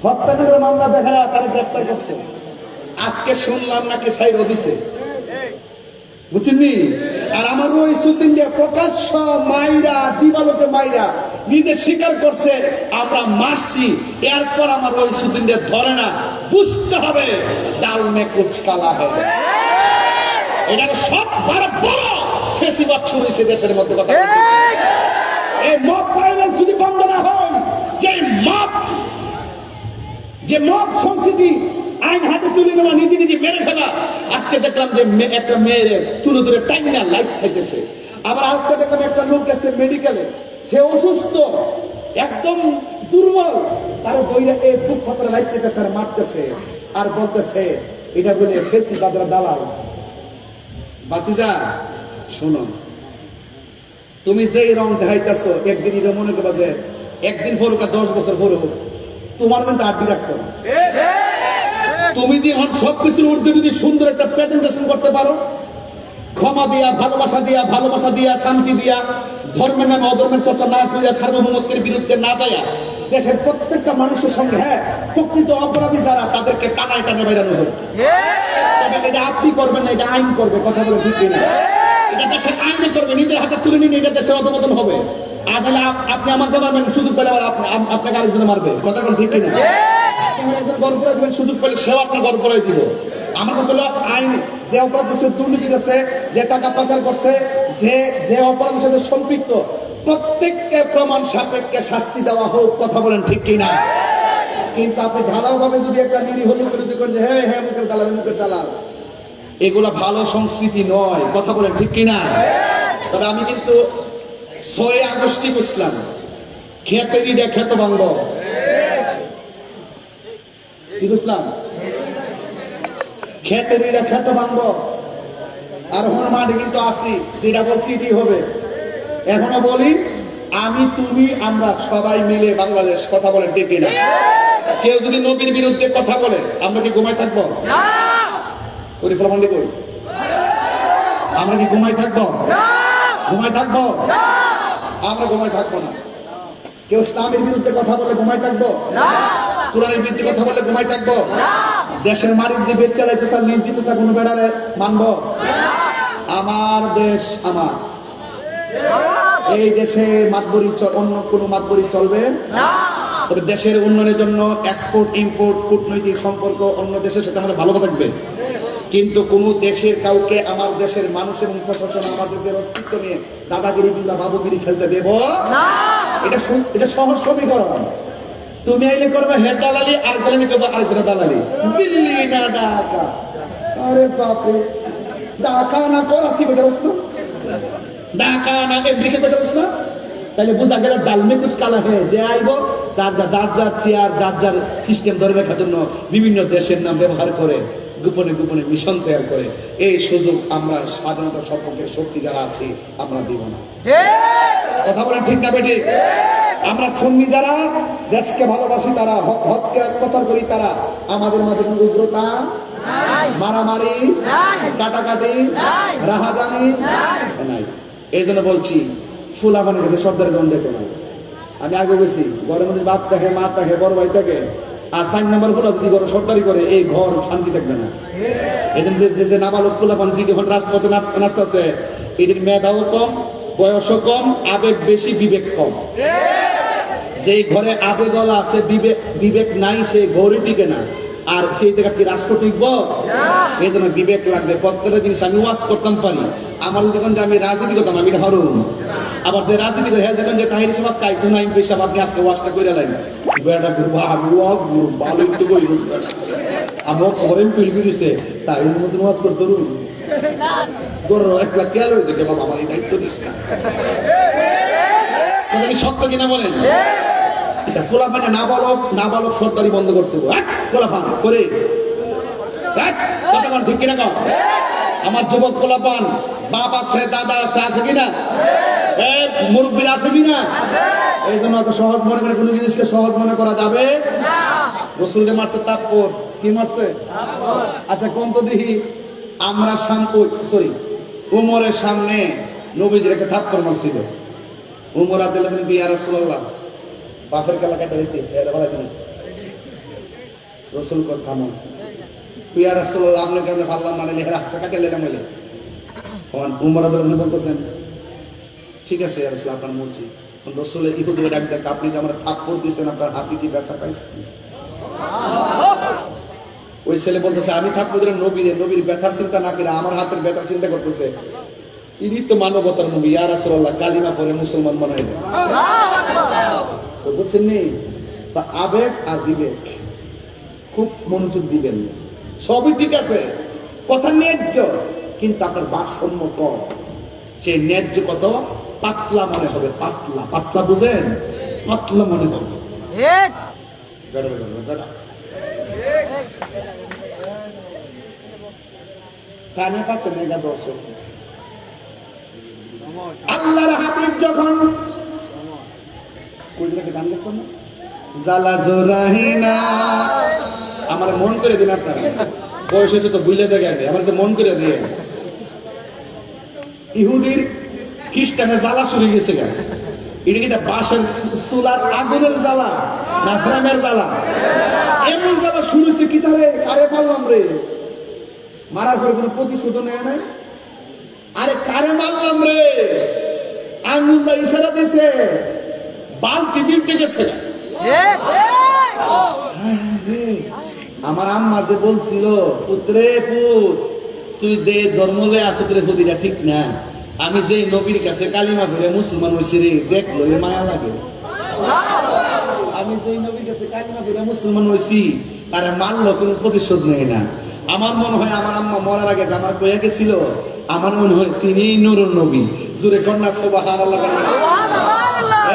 [SPEAKER 2] হত্যাকাণ্ডের মামলা দেখা তারা গ্রেফতার করছে। আজকে শুনলাম নাকি সাইরো দিছে, বুঝছেননি? আর আমার রহিসুদ্দিন যে প্রকাশ্য মাইরা দিবালোকে মাইরা নিজে স্বীকার করছে আমরা মারছি, এরপর আমার রহিসুদ্দিন ধরে না। বুঝতে হবে ডাল মে কুছ কালা है। এটা সব বড় ফেসিবাদ শুরু হয়েছে দেশের মধ্যে। কথা এই মব ভাইরাস যদি যে মব সংস্কৃতি আইন হাতে তুলে নেওয়া, নিজে নিজে মেরে ফেলা। আজকে দেখলাম যে একটা মেয়ের চুলো ধরে টাইনা লাইট খাইতেছে। আবার আজকে দেখলাম একটা লোক গেছে মেডিকেলে, সে অসুস্থ, একদম দুর্বল, তারা দইরা এই বুক ফাঁকরে লাইট খেতেছে আর মারতেছে আর বলতেছে এটা বলে ফেসি বাদরা দালাল। বাতিজা শোনো, তুমি যেই রং দেখাইতেছো একদিন এটা মনে করবা যে একদিন পড়ুক আর 10 বছর পড়ুক, তোমার কিন্তু আড্ডি রাখতো না। তুমি যে সবকিছুর ঊর্ধ্বে যদি সুন্দর একটা প্রেজেন্টেশন করতে পারো, ক্ষমা দিয়া, ভালোবাসা দিয়া, শান্তি দিয়া, ধর্মের নামে অধর্মের চর্চা না করিয়া, সার্বভৌমত্বের বিরুদ্ধে না যাইয়া দেশের প্রত্যেকটা মানুষের সঙ্গে, হ্যাঁ, প্রকৃত অপরাধী যারা তাদেরকে টানায় টানে বেরানো হোক। এটা আপনি করবেন না, এটা আইন করবে। কথা বলে ঠিক কিনা? এটা দেশের আইনে করবে, নিজের হাতে তুলে নিন, এটা দেশের অধপতন হবে। আর তাহলে আপনি আমাকে মারবেন, সুযোগ পেলে আবার আপনাকে আরেকজনে মারবে। কথা বলে ঠিক কিনা? একজন গর্ব করে দিবেন, সুযোগ পেলে সেও আপনার গর্ব করে দিব। আমাকে বলো আইন, যে অপরাধ দেশের দুর্নীতি করছে, যে টাকা পাচার করছে, যে অপরাধের সাথে সম্পৃক্ত, প্রত্যেককে প্রমাণ সাপেক্ষে শাস্তি দেওয়া হোক। কথা বলেন ঠিক কিনা? কিন্তু আপনি ঢালাও ভাবে যদি একটা নিরীহ লোকের যদি করেন যে হ্যাঁ হ্যাঁ মুখের দালাল, মুখের দালাল, এগুলা ভালো সংস্কৃতি নয়। কথা বলেন ঠিক কিনা? তবে আমি কিন্তু 6 আগস্টই করছিলাম, খেতে দিলে খেতে ভাঙব। কি বুঝলাম? খেতে দিলে খেতে ভাঙব। আর এখন মাঠে কিন্তু আসি, যেটা বলছি এটি হবে। এখনো বলি, আমি, তুমি, আমরা সবাই মিলে বাংলাদেশ। কথা বলেন ঠিক কিনা? কেউ যদি নবীর বিরুদ্ধে কথা বলে আমরা কি ঘুমাই থাকবো? পরিফলন দেখুন, আমরা কি ঘুমাই থাকবো? ঘুমাই থাকবো? আমরা ঘুমাই থাকবো না। কেউ ইসলামের বিরুদ্ধে কথা বলে ঘুমাই থাকবো? কোরআনের বিরুদ্ধে কথা বলে ঘুমাই থাকবো? দেশের মারিক দিয়ে বেচ চালাইতে চাল, নিজ দিতে চাল, কোনো বেড়ারে মানবো? আমার দেশ আমার, এই দেশে মাতবরি অন্য কোনো মাতবরি চলবে না। তবে দেশের উন্নয়নের জন্য এক্সপোর্ট ইম্পোর্ট, কূটনৈতিক সম্পর্ক অন্য দেশের সাথে আমাদের ভালো থাকবে। কিন্তু কোন দেশের কাউকে আমার দেশের মানুষ এবং প্রশাসন আমার দেশের অস্তিত্ব নিয়ে দাদাগিরি কিংবা বাবুগিরি খেলতে দেব না। এটা সহজ সমীকরণ। তুমি আইলে করবে হেড দালালি, আর দালালি করবে আরেকজনের দালালি। দিল্লি না ঢাকা? আরে বাপরে, ঢাকা না করাচি কোথায় রসনা, ঢাকা না আমেরিকা কোথায় রসনা? তাহলে বোঝা গেল ডালমে কুচ কালা হয়ে যে আইব, যার চেয়ার, যার সিস্টেম ধরে রাখার জন্য বিভিন্ন দেশের নাম ব্যবহার করে গোপনে গোপনে মিশন তৈরি করে। এই সুযোগ আমরা স্বাধীনতা সপক্ষের শক্তি যারা আছি আমরা দিব না। কথা বলেন ঠিক না বেটি? আমরা সুন্নি যারা দেশকে ভালোবাসি, তারা হককে প্রচার করি, তারা আমাদের মাঝে কোনো উগ্রতা, মারামারি, কাটাকাটি, রাহাজানি নাই। এই জন্য বলছি, ফুলা বানিয়ে গেছে সর্দার গন্ডে তো নাই। আমি আগে গেছি, ঘরের মধ্যে বাপ থাকে, মা থাকে, বড় ভাই থাকে, আর 4 নম্বর ফুলা যদি ঘরে সরকারি করে, এই ঘর শান্তি থাকবে না। এই জন্য যে নাবালক ফুলা পান যখন রাজপথে নাচতেছে, এদের মেধাও কম, বয়সও কম, আবেগ বেশি, বিবেক কম। যে ঘরে আবেগলা আছে, বিবেক নাই, সেই ঘরে টিকে না। আর সেই জায়গা কি রাষ্ট্র টিকব? এই জন্য বিবেক লাগবে। প্রত্যেকটা জিনিস আমি ওয়াজ করতাম পারি, আমার যখন যে আমি রাজনীতি করতাম আমি এটা হরুম। আবার যে রাজনীতি করে হ্যাঁ যখন যে তাহির সমাজ কাইতো না পেশাব, আপনি আজকে ওয়াজটা করে লাগবে বেটা করবো, আমি ওয়াজ ভালো একটু কই আমার করেন পিল করেছে তাই মধ্যে ওয়াজ করতে গরু 1 লাখ খেয়াল হয়েছে কে বাবা, আমার এই দায়িত্ব দিস না। সত্য কিনা বলেন? এটা ফোলাফানে নাবালক সরকারি বন্ধ করতে হবে। ফোলাফান করে কথা ঠিক কিনা কম? আমার যুবক ফোলাফান বাপ আছে, দাদা আছে, আছে কিনা? মুরব্বীর আছে কিনা? এই জন্য অত সহজ মনে করে কোনো জিনিসকে সহজ মনে করা যাবে না। রসুলকে মারছে তারপর কি মারছে? আচ্ছা কোন তো দেখি, আমরা উমরের সামনে নবীজির একটা থাপ্পড় মারছিল। উমর আদিল্লাহ ইয়া রাসূলুল্লাহ, বাপের কালা কাটা দিয়েছে, রসুল কথা মন ইয়া রাসূলুল্লাহ, আপনি কেমন পারলাম মানে লেখা টাকা লেলাম বলে উমর আদিল্লাহ বলতেছেন ঠিক আছে ইয়া রাসূলুল্লাহ আপনার মর্জি। রসুলের ইহুদিকে ডাক দেখ, আপনি যে আমার থাপ্পড় দিয়েছেন আপনার হাতে কি ব্যথা পাইছেন? ওই ছেলে বলতেছে আমি থাপ্পড় দিলাম নবীর ব্যথার চিন্তা না করে আমার হাতের ব্যথার চিন্তা করতেছে। ইনি তো মানবতার নবী, ইয়া রাসূলুল্লাহ কালিমা পড়ে মুসলমান বানাই দেন। তো বুঝছেন নি? তা আবেগ আর বিবেক খুব মনোযোগ দিবেন। সবই ঠিক আছে, কথা ন্যায্য, কিন্তু আপনার ভারসাম্য কম। সেই ন্যায্য কত পাতলা মনে হবে, পাতলা পাতলা বুঝেন, পাতলা মনে হবে। গাড়া, গাড়া, গাড়া। কানে পাশে নেগা দর্শক, আল্লাহর হাবিব যখন কই জায়গায় গান গাইছেন না, জালা জোরাহিনা, আমার মন করে দিন আপনারা, বয়স হয়েছে তো ভুলে জায়গায় আমাকে মন করে দিয়ে। ইহুদির খ্রিস্টানের জ্বালা শুরু গেছে গা, এটা কি বাঁশের চুলার আগুনের জ্বালা না ফ্রেমের জ্বালা? এমন জ্বালা শুরু হয়েছে কি তারে কারে পারলাম রে, মারার পরে কোনো প্রতিশোধ নেয় নাই। আরে কারে মারলাম রে, আঙুলটা ইশারা দিছে, বালতি দিতে গেছে। আমার আম্মা যে বলছিল, পুত্রে পুত তুই দে ধর্মলে আসলে ফুদিটা ঠিক না, আমি যে নবীর কাছে কালিমা ফিরে মুসলমান হয়েছি রে, দেখলো মায়া লাগে। আমি যে নবীর কাছে কালিমা ফিরে মুসলমান হয়েছি, তারা মানলো, কোনো প্রতিশোধ নেই না। আমার মনে হয় আমার আম্মা মরার আগে আমার কয়ে গেছিল, আমার মনে হয় তিনি নূরুন নবী। জোরে কন্যা সুবহানাল্লাহ,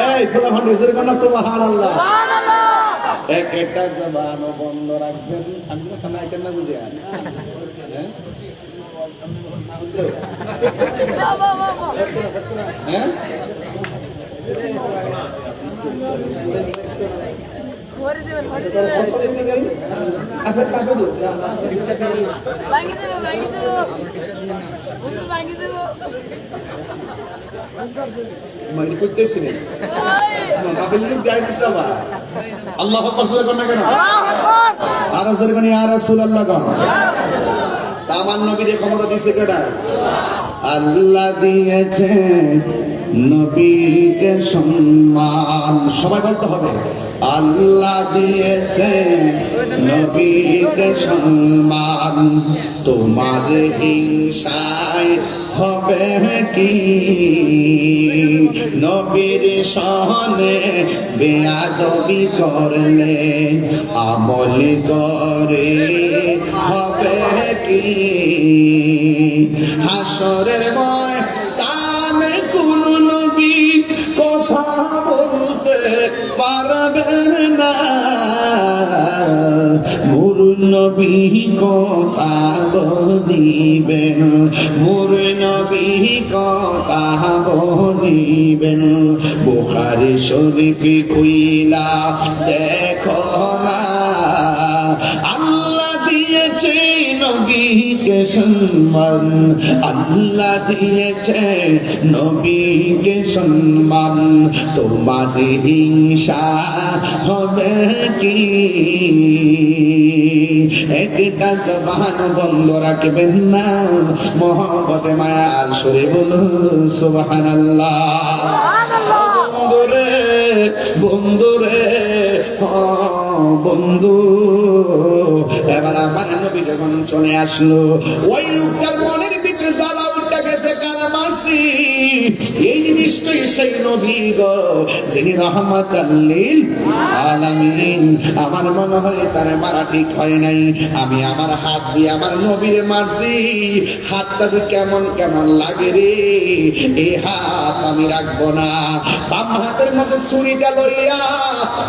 [SPEAKER 2] এই ফুলাফান্ডি জোরে কন্যা সুবহানাল্লাহ। এক একটা জবান বন্ধ রাখবেন, আমি তো সামনে আইতেন না বুঝে। হ্যাঁ মাইরি করতেছি না, আল্লাহ না কেন আর ইয়া রাসূলুল্লাহ গান। আমার নবীর ক্ষমতা দিয়েছে কেডা? আল্লাহ দিয়েছে নবীকে সম্মান, সবাই বলতে হবে আল্লাহ দিয়েছে নবীকে সম্মান, তোমার হিংসায় হবে কি, নবীর সনে বেয়াদবি করলে আমল করে হবে কি, হাসরের ময়দানে কোন নবী কথা বলতে পারবেন না, মোর নবী কথা বলিবেন, মোর নবী কথা বলিবেন। বুখারী শরীফ খুইলা দেখো না, আল্লাহ দিয়েছে নবীকে সম্মান, আল্লাহ দিয়েছে নবীকে সম্মান, তোমার হিংসা হবে কি, একটা জবান বন্ধ রাখবেন না, মহব্বতে মায়ার সুরে বলুন সুবহানাল্লাহ। বন্ধুরে বন্ধুরে বন্ধু, এবার আমার নবী যখন চলে আসলো, ওই লোকটার মনের ভিতরে জ্বালা উঠে গেছে, কারা মাসি এই নিশ্চয়ই সেই নবী গো যিনি রাহমাতাল লিল আলামিন। আমার মনে হয় তার মারা ঠিক হয় নাই, আমি আমার হাত দিয়ে আমার নবীরে মারছি, হাতটা কেমন কেমন লাগে রে, এই হাত আমি রাখবো না। বাম হাতের মধ্যে ছুরিটা লইয়া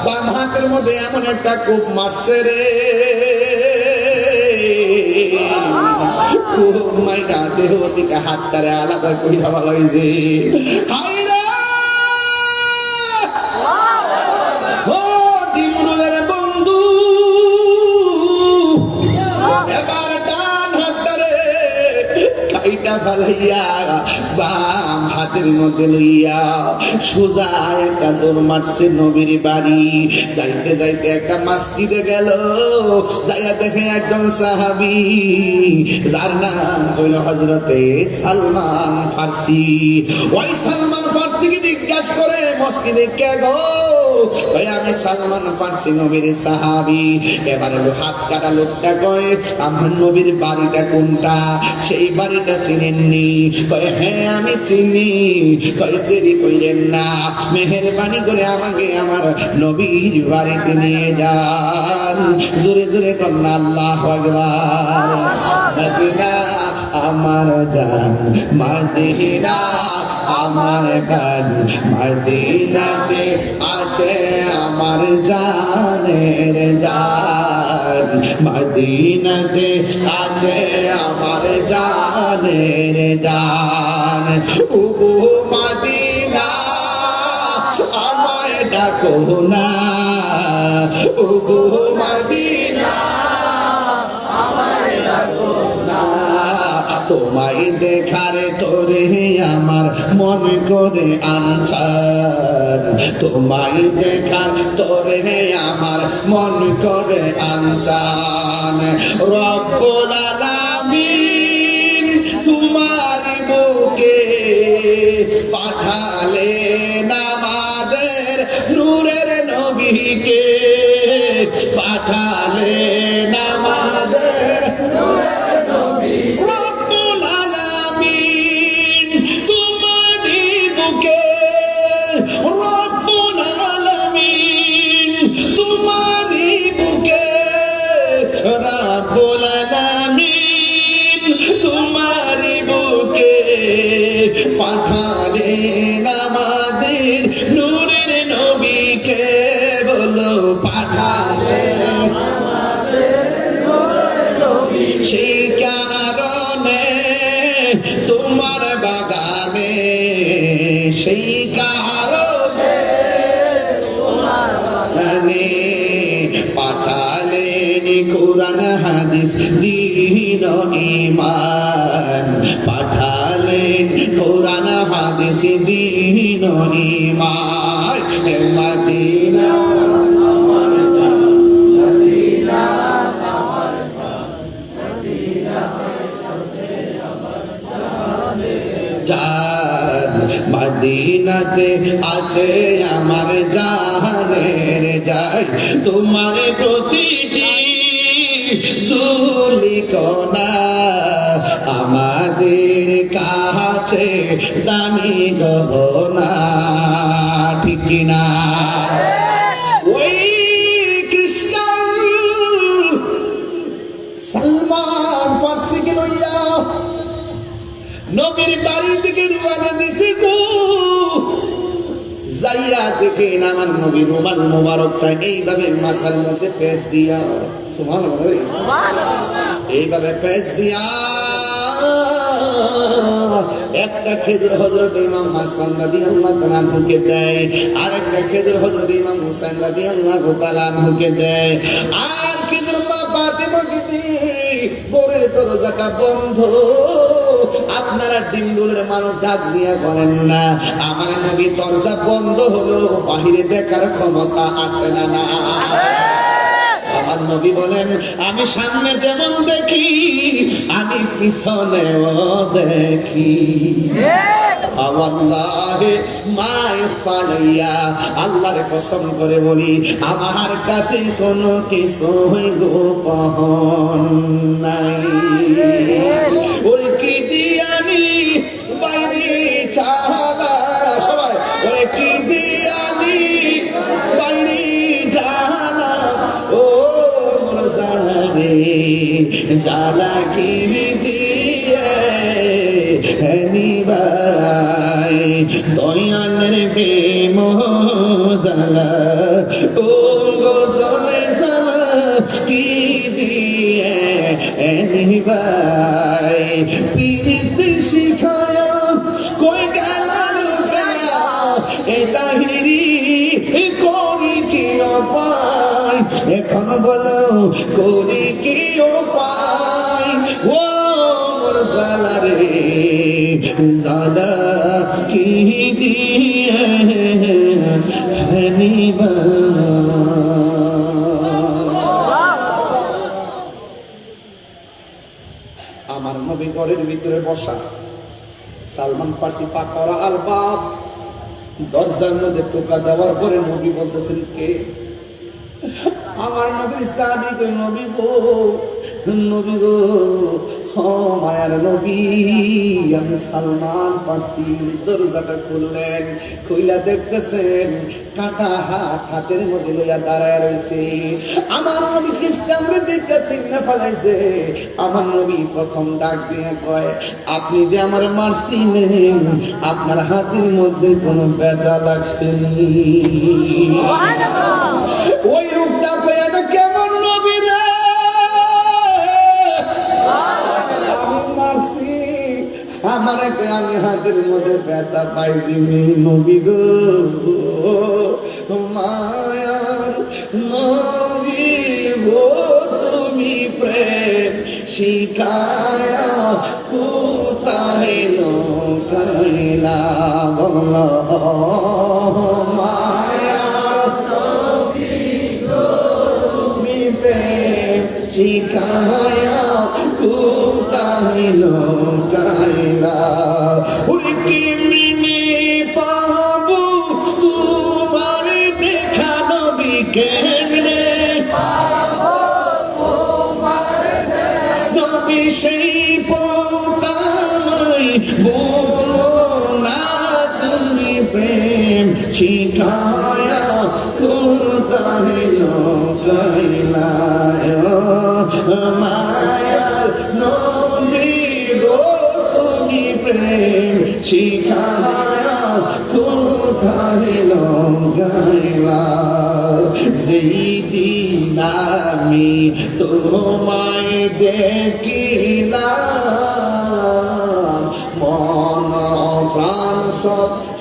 [SPEAKER 2] বাম হাতের মধ্যে এমন একটা কূপ মারছে রে, খুব মাইরা দেহ থেকে হাতটারে আলাদা কইরা ভালো হয়েছে। হাইরা ও ডিমরুলের বন্ধু, এবার ডান হাতটারে কাইটা ফালাইয়া বাম হাতের মধ্যে লইয়া সোজা একটা দৌড় মারছে নবীর বাড়ি। যাইতে যাইতে একটা মসজিদে গেল, যাইয়া দেখে একজন সাহাবী, যার নাম হইল হযরতে সালমান ফার্সি। ওই সালমান ফার্সিকে জিজ্ঞাসা করে, মসজিদে কে গো?
[SPEAKER 1] কয় আমি সালমান ফার্সি নবীর সাহাবী। এবারে হাত কাটা লোকটা কয় আমার নবীর বাড়িটা কোনটা? সেই বাড়িটা চিনেননি? কয় হ্যাঁ আমি চিনি। কয় দেরি কইরেন না, মেহেরবানি করে আমাকে আমার নবীর বাড়িতে নিয়ে যান। জোরে জোরে কন্যা আল্লাহু আকবার। মদিনা আমার জান, মদিনা আমার গান, মদিনাতে আছে আমার জানের জান, মদিনাতে আছে আমার জানের জান। ওগো মদিনা আমায় ডাকো না, ওগো মদিনা আমায় ডাকো না। তোমায় দেখার তোরে আমার মন করে আনছান, তোমায় দেখার তোরে আমার মন করে আনছান। রব্বুল আলামিন তোমার বুকে পাঠালেন আমাদের নূরের নবীকে, পাঠালেন আমাদের নূরের নবী। রব্বুল আলামিন তোমারই বুকে, রব্বুল আলামিন তোমারই বুকে, রব্বুল আলামিন তোমারই বুকে পাঠালেন আমাদের নূরের নবীকে। বলো পাঠালেন আমাদের নূরের নবী। সেই কারণে তোমার বাগানে, সেই কারণে তোমার বাগানে পাঠালেন কোরআন হাদিস দ্বীন ঈমান, পাঠালেন কোরআন হাদিস দ্বীন ঈমান। মদিনা আমার জান, মদিনা আমার জান, মদিনা আছে আমার জানের জান, মদিনাতে আছে আমার জানের জান। তোমার প্রতিটি ধূলিকণা আমাদের কাছে দামি গহনা, ঠিক কিনা? ওই কৃষ্ণ সালমান ফার্সিকে লইয়া নবীর বাড়ি থেকে রওনা দিছে গো। যাইয়া দেখেন আমার নবী রুমাল মোবারকটা এইভাবে মাথার মধ্যে পেঁচ দিয়া, সুবহানাল্লাহ, এইভাবে পেঁচ দিয়া একটা খেজুর হযরত ইমাম হাসান রাদিয়াল্লাহু তাআলা আনহুকে দেয়, আর একটা খেজুর হযরত ইমাম হুসাইন রাদিয়াল্লাহু তাআলা আনহুকে দেয়। আর খেজুর মা ফাতেমাকে দেয়। ঘরের দরজাটা বন্ধ। আপনারা ডিমডুলের মানুষ ডাক দিয়া বলেন না আমার নবী দরজা বন্ধ হলো বাহিরে দেখার ক্ষমতা আছে না? না। আমার নবী বলেন আমি সামনে যেমন দেখি আমি পিছনেও দেখি। আল্লাহর কসম করে বলি আমার কাছে কোনো কিছু গোপন নাই। ওরে কি দিয়ানি বাইরে চালা, সবাই ওরে কি দিয়ানি বাইরে চালা, ও মোর জালা রে জালা কি দিয়ে নিবাই দয়ালের প্রেম জালা, ও গোসলে জালা কি দিয়ে নিবাই। পীড়িতে শিখায়া কই গেল লুকায়া এ তাহিরি করি কি উপায়, এখন বলো করি কি উপায়। ও মোর জালা রে জালা কি দিয়ে আমার নবী ঘরের ভিতরে বসা। সালমান ফার্সি পাকরা আল বাব, দরজার মধ্যে টোকা দেওয়ার পরে নবী বলতেছেন, কে? আমার নবীর সাহাবী কই, নবী গো, নবী গো, হ মায়ার নবী, আমি সালমান পারছি। দরজাটা খুললেন, খুইলা দেখতেছেন কাটা হাতের মধ্যে লইয়া দাঁড়ায় রয়েছে। আমার নবী খ্রিস্টানরে দেখে চিন্তা ফেলাইছে। আমার নবী প্রথম ডাক দিয়ে কয়, আপনি যে আমার মারছিলেন, আপনার হাতের মধ্যে কোনো ব্যথা লাগছে? ওই লোকটা কয়, এটা কেমন নবী রে? আমি মারছি, আমার আমি হাতের মধ্যে ব্যথা পাইছি। নবী গো, মায়ার নবী গো, তুমি প্রেম শিখায়া কোথায় লুকাইলা? বলো মায়ার নবী গো, তুমি প্রেম শিখায়া কোথায় লুকাইলা? ওরে কেমনে পাবো তোমার দেখা নবী, কেমনে নবী সেই পোতামাই বলো না, তুমি প্রেম শিখায়া কোথায় লুকাইলা? মায়ার নবী গো, তুমি প্রেম শিখায়া কোথায় লুকাইলা? যেই দিন আমি তোমায় দেখিলাম, মন প্রাণ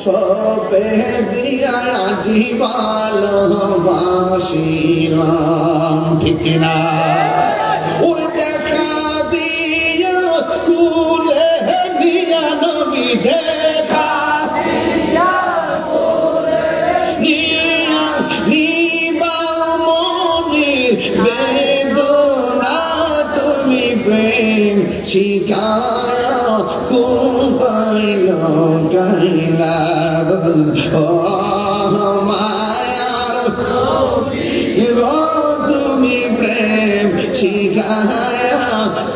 [SPEAKER 1] সবে দিয়া আজি ভালোবাসিলাম। ঠিক না? ওই দেখা দিয়া কুলে নিয়া নবী, দেখা নিবা মনির বেদনা, তুমি প্রেম শিখায়া কোথায় লুকাইলা? ও মায়ার নবী গো, তুমি প্রেম শিখায়া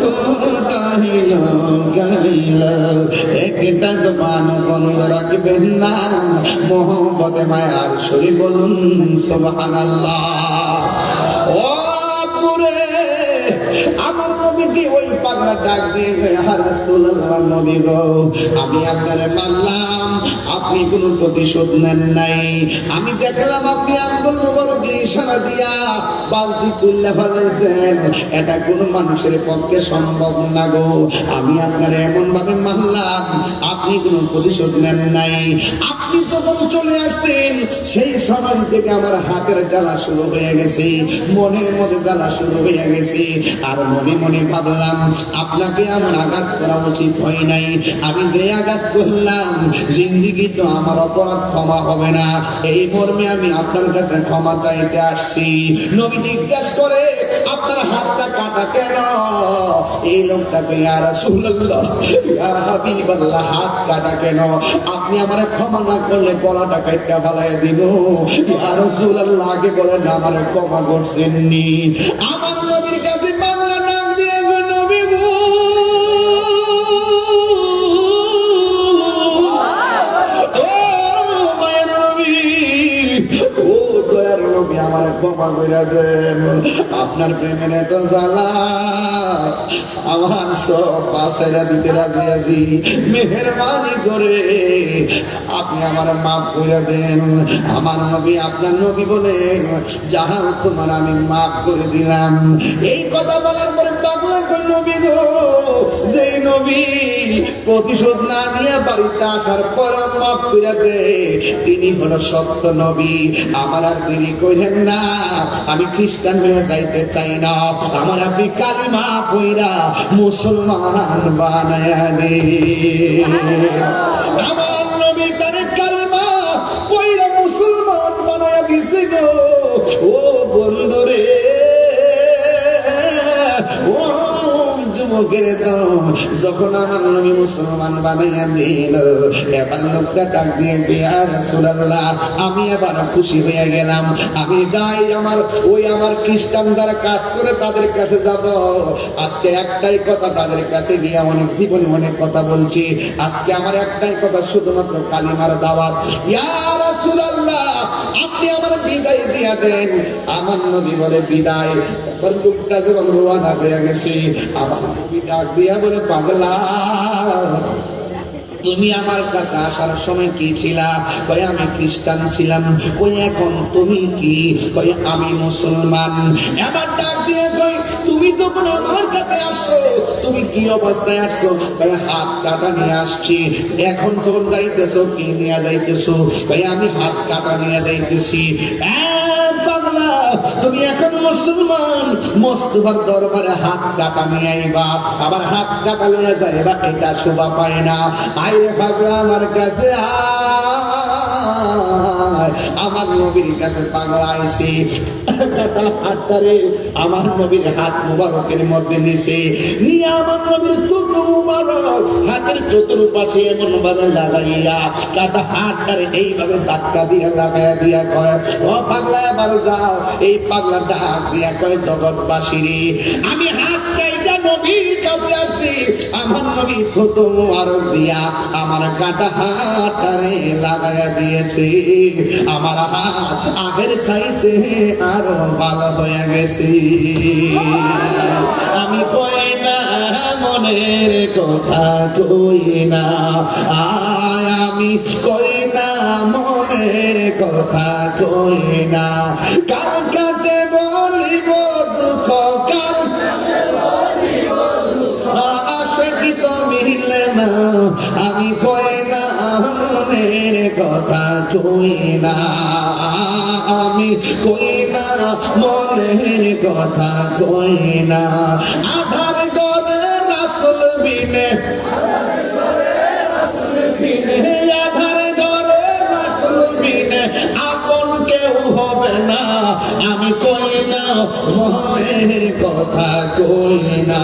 [SPEAKER 1] কোথায় লুকাইলা? একটা জবান বন্ধ রাখবেন না, মোহব্বতে মায়ার শরীর বলুন সুবহানাল্লাহ। ও পুরে আমার নবীকে ওই পাগলা ডাক দিয়ে গো, ইয়া রাসূলুল্লাহ, নবী গো, আমি আপনারে মানলাম, আপনি কোনো প্রতিশোধ নেন নাই। আমি দেখলাম আপনি আঙ্গুল মোবারকের ইশারা দিয়া বালতি তুললে ফেলাইছেন, এটা কোনো মানুষের পক্ষে সম্ভব না গো। আমি আপনারে এমন ভাবে মানলাম, আপনি কোনো প্রতিশোধ নেন নাই। আপনি যখন চলে আসছেন, সেই সময় থেকে আমার হাতের জ্বালা শুরু হয়ে গেছে, মনের মধ্যে জ্বালা শুরু হয়ে গেছে। আর মনে মনে ভাবলাম, আপনাকে আমার আঘাত করা উচিত হয় নাই। আমি যে আঘাত করলাম, জিন্দিগি তো আমার অপরাধ ক্ষমা হবে না। এই মর্মে আমি আপনার কাছে ক্ষমা চাইতে আসছি। নবী জিজ্ঞাসা করে, আপনার হাতটা কাটা কেন? এই লোকটাকে, ইয়া রাসূলুল্লাহ, ইয়া হাবিবাল্লাহ, হাত কাটা কেন? আপনি আমারে ক্ষমা না করলে গলাটা কাটটা ফালাইয়া দিব। ইয়া রাসূলুল্লাহ, আগে বলেন আমারে ক্ষমা করছেননি? আমার নবীর কাছে বাংলা নাম দিয়ে গো, নবী গো, ও মায়ের নবী, ও দয়ার নবী, আমারে ক্ষমা কইরা দেন। আপনার প্রেমের এত জ্বালা, আমার সব পাশাইরা দিতে রাজি আছি। মেহেরবানি করে আপনি আমার মাফ করে দেন। আমার নবী, আপনার নবী বলে, যাহা তোমার আমি মাফ করে দিলাম। এই কথা বলার পরে পাগলা কই, নবী গো, যে নবী প্রতিশোধ না নিয়ে বাড়িতে আসার পর মাফ করে দে, তিনি হলো সত্য নবী। আমার আর দেরি করেন না, আমি খ্রিস্টান হয়ে যাইতে চাই না। আমার আপনি কালিমা পইরা মুসলমান বানায়া দে। আমার নবী তার কালিমা পইরা মুসলমান বানায়া দিছে গো। ও বন্ধুরে, ও যুবক যুবকের দল যখন আমার নবী মুসলমান বানাইয়া দিল, এবার লোকটা ডাক দিয়ে ইয়া রাসূলুল্লাহ, আমি এবার খুশি হয়ে গেলাম, আমি যাই আমার খ্রিস্টান যারা কাজ করে তাদের কাছে যাব। আজকে একটাই কথা, তাদের কাছে গিয়ে অনেক জীবনে অনেক কথা বলছি, আজকে আমার একটাই কথা, শুধুমাত্র কালিমার দাওয়াত। ইয়া রাসূলুল্লাহ, আপনি আমার বিদায় দিয়া দেন। আমার নবী বলে বিদায়। এবার লোকটা যখন রওনা হয়ে গেছে, আমার নবী ডাক দিয়া বলে, পাগলা, তুমি আমার কাছে আসার সময় কি ছিলা? কই আমি খ্রিস্টান ছিলাম। কই এখন তুমি কি? কই আমি মুসলমান। এবার ডাক দিয়ে কই, তুমি যখন আমার কাছে আসছো তুমি কি অবস্থায় আসছো? কই হাত কাটা নিয়ে আসছি। এখন যখন যাইতেছো কি নিয়ে যাইতেছো? কই আমি হাত কাটা নিয়ে যাইতেছি। পাগলা, তুমি এখন মুসলমান, মোস্তফার দরবারে হাত কাটা নিয়ে আইবা, আবার হাত কাটা নিয়ে যাইবা, এটা শোভা পায় না। আইরে পাগলা, আমার কাছে আয়। আমার নবীর কাছে পাগলা আইছে, হাতটারে আমার নবীর হাত মুবারকের মধ্যে নিছে, নিয়ে আমার নবীর টুটু মুবারক হাতের চতুর্পাশে এমন ভাবে লাগাইয়া কাটা হাতটারে এইভাবে ধাক্কা দিয়া লাগাইয়া দিয়া কয়, ও পাগলা এবার যাও। এই পাগলা ডাক দিয়া কয়, জগৎবাসী রে, আমি হাত কাইটা নবীর কাছে আসছি, আমার নবী টুটু মুবারক দিয়া আমার কাটা হাতটারে লাগাইয়া দিয়েছে, আমার হাত আগের চাইতে আরো ভালো হয়ে গেছি। আমি কই না মনের কথা, কই না আয়, আমি কই না মনের কথা, কই না কার কাছে বলিব দুঃখ, কার আশা কি তো মিলে না। আমি কই না মনের কথা, কই না আমি কই না মনের কথা, কই না আধার গরে রাসূল বিনে, আধার গরে রাসূল বিনে আপন কেউ হবে না। আমি কই না মনের কথা, কই না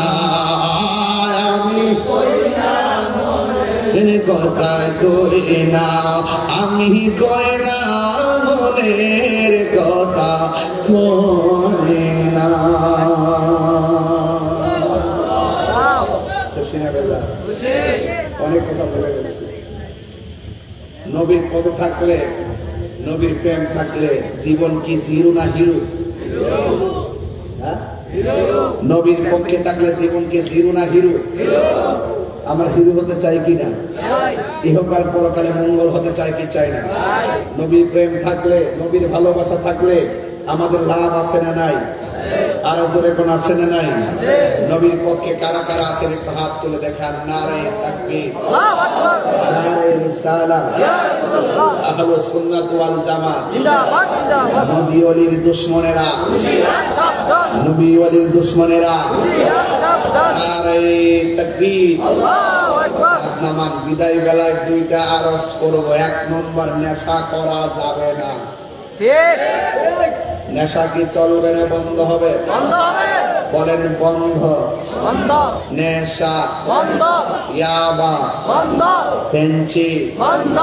[SPEAKER 1] আমি কই না মনের কথা, কই না আমি কই না মনের কথা, কই না। অনেক কথা বলে গেছি। নবীর পথে থাকলে, নবীর প্রেম থাকলে জীবন কি জিরো না হিরো? নবীর পক্ষে থাকলে জীবন কি জিরো না হিরো? আমরা হিরো হতে চাই কিনা? ইহকাল পরকালে মঙ্গল হতে চাই কি চাই না? নবীর প্রেম থাকলে, নবীর ভালোবাসা থাকলে আমাদের লাভ আছে না নাই? আর জোরে কোন আছে না নাই? নবীর পক্ষে কারা কারা আছেন একটু হাত তুলে দেখান। নারে তাকবীর, নারে রিসালাত, আহলুস সুন্নাত ওয়াল জামাত, জিন্দাবাদ জিন্দাবাদ। নবী ওলির দুশমনেরা, নবী ওলির দুশমনেরা, নারে তাকবীর, আল্লাহু আকবার। নামান বিদায় বেলায় দুইটা আরজ করব। এক নম্বর, নেশা করা যাবে না। ঠিক। নেশা কি চলবে না বন্ধ হবে? বন্ধ হবে। বলেন বন্ধ। বন্ধ। নেশা বন্ধ। ইয়াবা বন্ধ। ফেন্সি বন্ধ।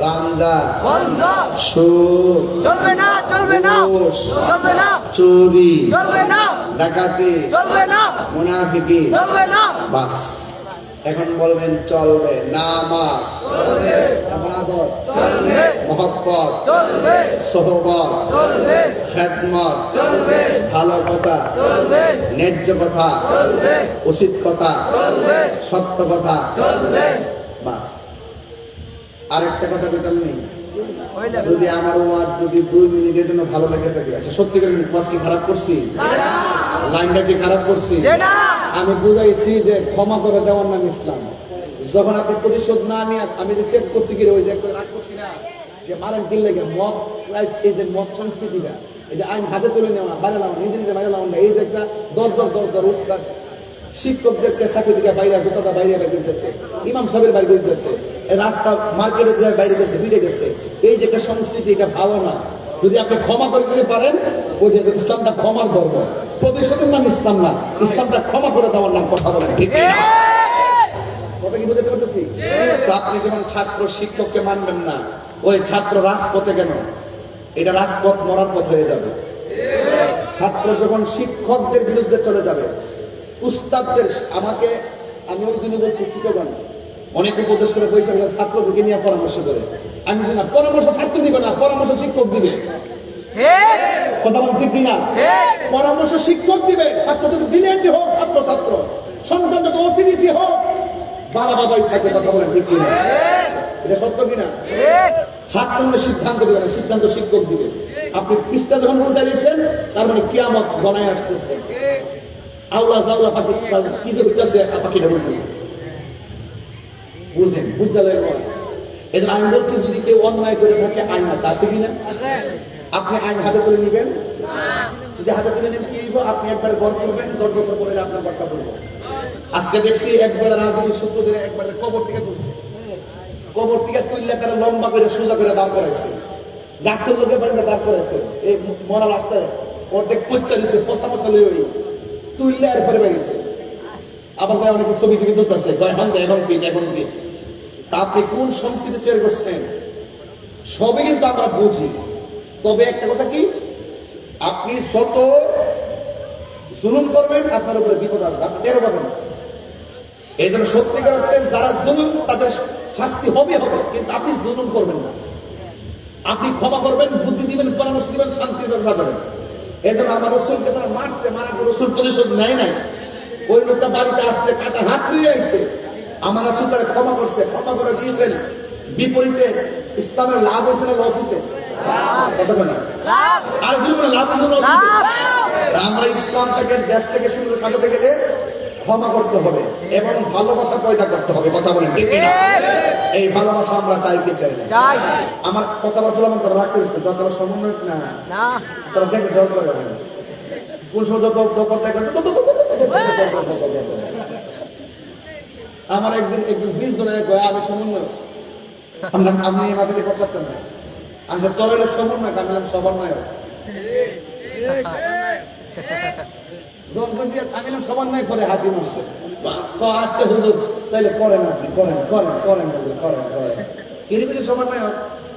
[SPEAKER 1] গাঞ্জা বন্ধ। সুদ চলবে না, চলবে না, চলবে না। চুরি চলবে না, ডাকাতি চলবে না, মুনাফিকি চলবে না। বাস, এখন বলবেন চলবে। নামাজ চলবে, ইবাদত চলবে, মহব্বত চলবে, সোহবত চলবে, খেদমত চলবে, ভালো কথা চলবে, ন্যায্য কথা চলবে, উচিত কথা চলবে, সত্য কথা চলবে। বাস, আরেকটা কথা বলতাম নেই, যদি আমার ওয়াজ যদি 2 মিনিটের জন্য ভালো লেগে থাকে, আচ্ছা সত্যি করে ওয়াজ কি খারাপ করছি? লাইনটা কি খারাপ করছি? আমি বুঝাইছি যে ক্ষমা করে দেওয়ার নাম ইসলাম। যখন আপনি প্রতিশোধ না নিয়ে, আমি যে চেক করছি কি ওই যে রাগ করছি না যে মারেন কিনলে মদ, এই যে মদ সংস্কৃতিটা, এই যে আইন হাতে তুলে নেওয়া, বাইরে লাগানো, নিজে নিজে বাইরে লাগানো, এই যে একটা দর দর দর দর উস্তাদ শিক্ষকদেরকে চাকরি থেকে বাইরে জোতাটা বাইরে বাইরে করতেছে, ইমাম সাহেবের বাইরে করতেছে, রাস্তা মার্কেটে বাইরে গেছে, ফিরে গেছে, এই যে একটা সংস্কৃতি, এটা ভালো না। যদি আপনি ক্ষমা করে দিতে পারেন, ওই যে ইসলামটা ক্ষমার ধর্ম। প্রতিশোধের নাম ইসলাম না, ইসলামটা ক্ষমা করে দেওয়ার নাম। কথা বলেন ঠিক না? কথা কি বুঝতে পারতেছি? তো আপনি যখন ছাত্র শিক্ষককে মানবেন না, ওই ছাত্র রাজপথে কেন? এটা রাজপথ মরার পথ হয়ে যাবে। ছাত্র যখন শিক্ষকদের বিরুদ্ধে চলে যাবে, উস্তাদদের, আমি ওই দিনে বলছি শিক্ষকগণ অনেক উপদেশ করে পয়সা ছাত্রদেরকে নিয়ে পরামর্শ করে। আমি বলছি না, পরামর্শ ছাত্র দিবে না, পরামর্শ শিক্ষক দিবে। কথা বল ঠিক কিনা? পরামর্শ শিক্ষক দিবে। ছাত্র যদি বিলেন্ডি হোক, ছাত্র ছাত্র সন্তান যদি ওসিডিসি হোক, বাবা বাবাই থাকে। কথা বলেন ঠিক কিনা? এটা সত্য কিনা? ছাত্র মানে সিদ্ধান্ত দিবে না, সিদ্ধান্ত শিক্ষক দিবে। আপনি পৃষ্ঠা যখন উল্টা দিয়েছেন, তার মানে কিয়ামত বনায় আসতেছে। আল্লাহ জাল্লাহ পাখি কি যে হইতেছে, পাখিটা বুঝবেন, বুঝেন, বুঝালে এদের আইন বলছি, যদি কেউ অন্যায় করে থাকে আইন আছে কিনা? আপনি আইন হাতে তুলে নিবেন। যদি হাতে তুলে নেন কি হইব? আপনি একবার গড় করবেন, 10 বছর পরে আপনার গড়টা করবো। আজকে দেখছি একবার রাজনীতির সূত্র ধরে একবার কবর থেকে তুলছে, কবর থেকে তুললে তারা লম্বা করে সোজা করে দাঁড় করাইছে, গাছের লোকের বাড়িতে দাঁড় করাইছে। এই মরা লাশটা অর্ধেক পচা নিছে, পচা পচা লই তুললে আর পরে বেরিয়েছে। আবার তাই অনেকে ছবি টবি তুলতেছে, এখন কি এখন কি। তা আপনি কোন সংস্কৃতি তৈরি করছেন? সবই কিন্তু আমরা বুঝি। তবে একটা কথা কি, আপনি যত জুলুম করবেন আপনার উপরে বিপদ আসবে, আপনি টেরো পাবেন। এই জন্য সত্যিকার অর্থে যারা জুলুম, তাদের শাস্তি হবে হবে, কিন্তু আপনি জুলুম করবেন না। আপনি ক্ষমা করবেন, বুদ্ধি দিবেন, পরামর্শ দিবেন, শান্তির ব্যবসা যাবেন। এই জন্য আমার রসুলকে তারা মারছে, মারার পর রসুল প্রতিশোধ নেয় নাই। ওই লোকটা বাড়িতে আসছে, কাটা হাত নিয়ে আসছে, আমার রাসূল তারা ক্ষমা করছে, ক্ষমা করে দিয়েছেন। বিপরীতে ইসলামের লাভ হয়েছে না লস হয়েছে? কথা বলে আর জীবনে লাভ হয়েছে লস হয়েছে? আমরা ইসলামটাকে, দেশটাকে সুন্দর সাজাতে গেলে ক্ষমা করতে হবে এবং ভালোবাসা পয়দা করতে হবে। কথা বলেন ঠিক না? এই ভালোবাসা আমরা চাই কি চাই না? আমার কথাবার্তা আমার তারা রাগ করেছে, যত সমন্বয় না তারা দেখে দর করে কোন সময় আমার একদিন 20 জনের আমি সমন্বয়, আমি মাঝে করতাম না। আমি তোর হলো সমন্বয়, আমি হলাম সবার নায়ক। যখন বলছি আমি সবার নয় করে হাসি মারছে। আচ্ছা হুজুর তাইলে করেন, আপনি করেন করেন করেন হুজুর করেন করেন। কিন্তু কিছু সবার নয়,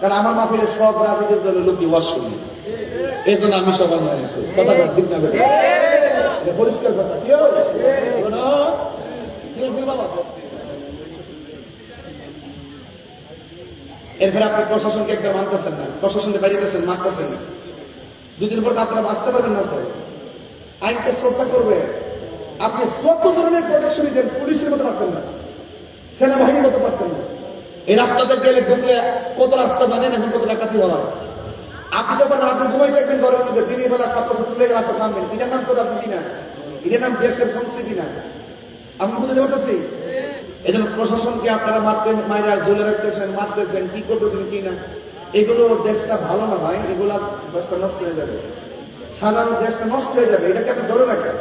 [SPEAKER 1] কারণ আমার মাহফিলে সব রাজনীতির দলের লোকই ওয়াজ শুনি, এই জন্য আমি সবার নয়। কথা ঠিক না বেটা? পরিষ্কার কথা। কি হয়েছে বাবা? এরপরে আপনি প্রশাসনকে একবার মানতেছেন না, প্রশাসনকে বাইরেতেছেন, মানতেছেন না। দুদিন পর আপনারা বাঁচতে পারবেন না। তো আইনকে শ্রদ্ধা করবে। আপনি যত ধরনের প্রোটেকশন দেন, পুলিশের মতো পারতেন না, সেনাবাহিনীর মতো পারতেন না। এই রাস্তাতে গেলে ঢুকলে কত রাস্তা জানেন এখন কত ডাকাতি হয়। আপনি যখন রাতে ঘুমাই থাকবেন ঘরের মধ্যে, দিনের বেলা ছাত্রছাত্রী লেগে রাস্তা নামবেন, এটার নাম তো রাজনীতি না, এটার নাম দেশের সংস্কৃতি না। আমি বুঝতে পারতেছি। এই জন্য প্রশাসনকে আপনারা মাইরা ঝুলে রাখতেছেন, মারতেছেন, কি করতেছেন কি না, এগুলো দেশটা ভালো না ভাই। এগুলা দেশটা নষ্ট হয়ে যাবে, সাধারণ দেশটা নষ্ট হয়ে যাবে। এটাকে আপনি ধরে রাখেন।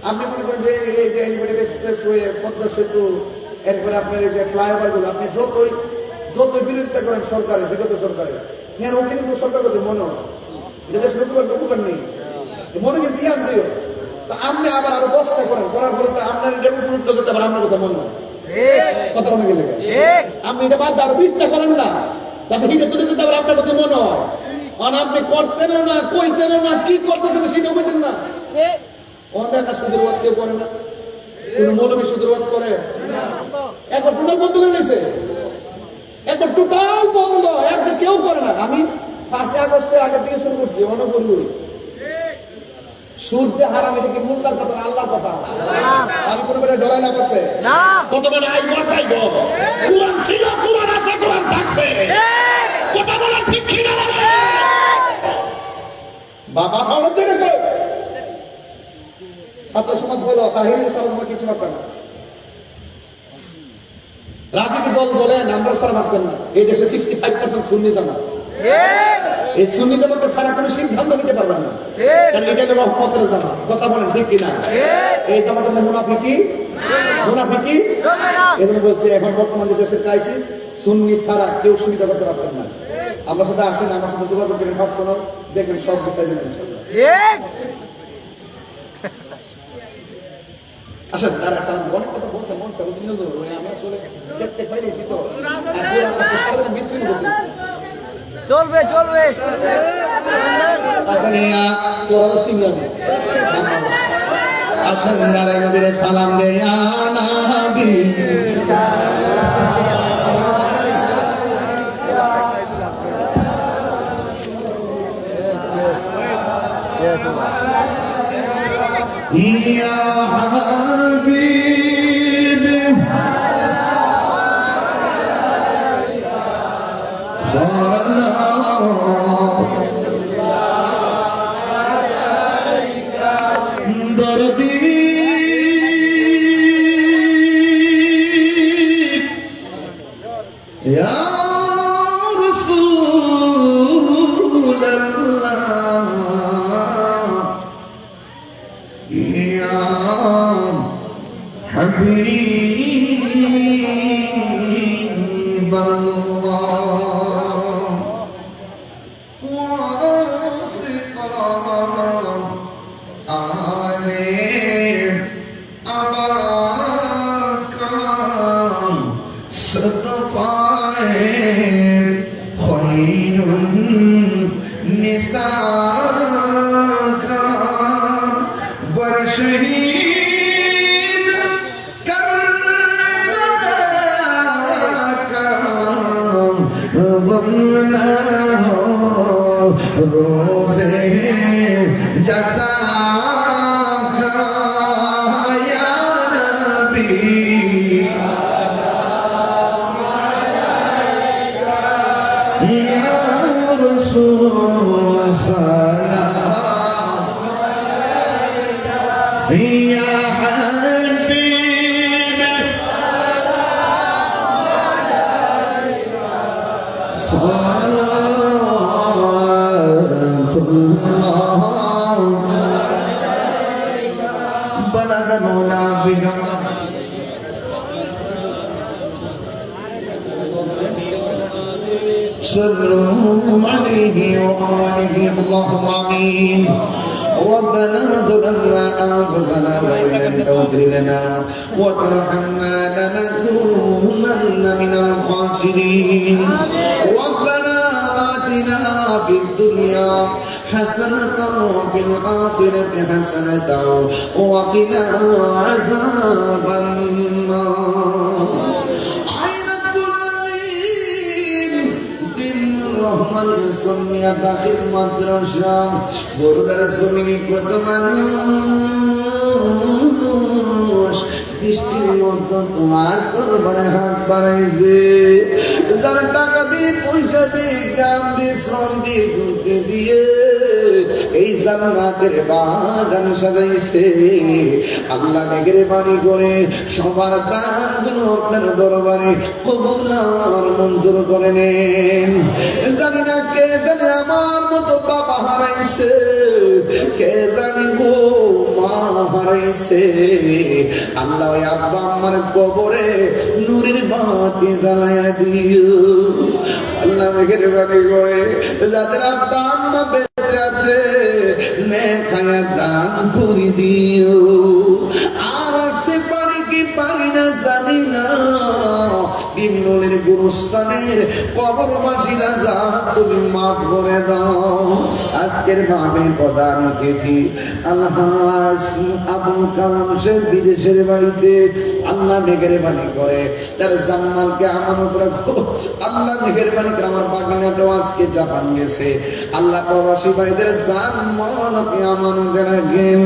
[SPEAKER 1] আপনি মনে করেন যে এই যে এলিভেটেড এক্সপ্রেসওয়ে, পদ্মা সেতু, এরপরে আপনার এই যে ফ্লাইওভার গুলো, আপনি যতই বিরোধিতা করেন সরকারের, বিগত সরকারের, হ্যাঁ ওকে কিন্তু সরকার করতে মনে হয় এটা দেশ উপকার নেই, মনে কিন্তু ইয়ান দিও। তো আপনি আবার আরো 10টা করেন, করার ফলে আপনার এটা উল্টো যেতে পারে, আপনার কথা মনে হয়। কথা মনে গেলে আপনি এটা বাদ 20টা করেন না, যাতে হিটে তুলে যেতে পারে, আপনার কথা মনে হয়। আর আপনি করতেন না, কইতেন না, কি করতেছেন সেটা কইতেন না। আমাদের একটা সুদের ওয়াজ কেউ করে না, কোন মৌলবী সুদের ওয়াজ করে? এখন টোটাল বন্ধ করে দিয়েছে, এখন টোটাল বন্ধ, একটা কেউ করে না। আমি 5 আগস্টের আগের থেকে শুরু করছি, অনেক বলি সূর্য হারাম, এটা কি মোল্লার কথা না আল্লাহর কথা? আমি কোনো বেলা ডরাই লাভ আছে? কত বেলা আই বাঁচাইব? কোরআন ছিল, কোরআন আছে, কোরআন থাকবে। কথা বলা ঠিক কি না? বাবা ফাউন্ড দেবে কই? ছাত্র সমাজ বলো তাহির সালাম কিছু মারতেন না, রাজনীতি দল বলেন আমরা সারা মারতেন না। এই দেশে 65% সুন্নি জামাত। এই সুন্নি জামাতে সারা কোনো সিদ্ধান্ত নিতে পারবেন না, কারণ এটা হলো রহমতের জামাত। কথা বলেন ঠিক কিনা? এই জামাতের নাম মুনাফিকি, মুনাফিকি। এজন্য বলছে এখন বর্তমান যে দেশের ক্রাইসিস, সুন্নি ছাড়া কেউ সুবিধা করতে পারতেন না।
[SPEAKER 2] আমার সাথে আসেন, আমার সাথে যোগাযোগ করেন পার্সোনাল, দেখবেন সব বিষয় দেবেন ইনশাআল্লাহ। আসেন তারা সালাম অনেক কথা বলতে মন চাই, বুঝলি নজর আমি আসলে দেখতে পাইছি তো
[SPEAKER 3] চলবে চলবে
[SPEAKER 1] আসেন নারে নবীর সালাম দে ইয়া নবী ইয়া হাবিব সালাম দরদি ইয়া রাসূলুল্লাহ ইয়া হাবিবাল্লাহ ওয়াসিকা আলাইহি আবাকাম সাদকায়ে খায়রুন নিসাকা বরশহীদ কারবালাকা বমনা রোজে জাযাকা ইয়া নবী ইয়া রাসূল সালাম ইয়া হাবিব সালাতুল্লাহ বালাগানা বিগা صلوا عليه وآله اللهم آمين ربنا ظلمنا أنفسنا وإن لم تغفر لنا وترحمنا لنكونن من الخاسرين ربنا آتنا في الدنيا حسنة وفي الآخرة حسنة وقنا عذاب النار রহমানের সুন্নিয়া দাখিল মাদ্রাসা বরুড়ার জমিনে কত মানুষ বৃষ্টির মধ্যে তোমার দরবারে হাত বাড়াইছে, যারা টাকা দিয়ে পয়সা দিয়ে জ্ঞান দিয়ে শ্রম দিয়ে ঘুরতে দিয়ে এই জান্নাতের বাগান সাজাইছে। আল্লাহ মেঘের পানি করে সবার দানগুলো আপনার দরবারে কবুল আর মঞ্জুর করে নেন। জানি না কে জানে আমার মতো বাবা হারাইছে, কে জানি গো মা হারাইছে। আল্লাহ ওই আব্বা আমার কবরে নূরের বাতি জ্বালায়া দিও। আল্লাহ মেঘের পানি করে যাদের আব্বা আম্মা বেঁচে আছে নেখায়া দান করে দিও। আর আসতে পারি কি পারি না জানি না, বিমলের গুরুস্থানের কবরবাসীরা যা তুমি মাফ করে দাও। আজকের মাহফিল প্রধান অতিথি আলহাজ আবুল কালাম শেখ বিদেশের বাড়িতে আল্লাহ মেহেরবানি করে তার জানমালকে আমানত রাখো। আল্লাহ মেহেরবানি করে আমার বাগিনাটাও আজকে জাপান গেছে। আল্লাহ প্রবাসী ভাইদের জানমাল আপনি আমানত রাখেন।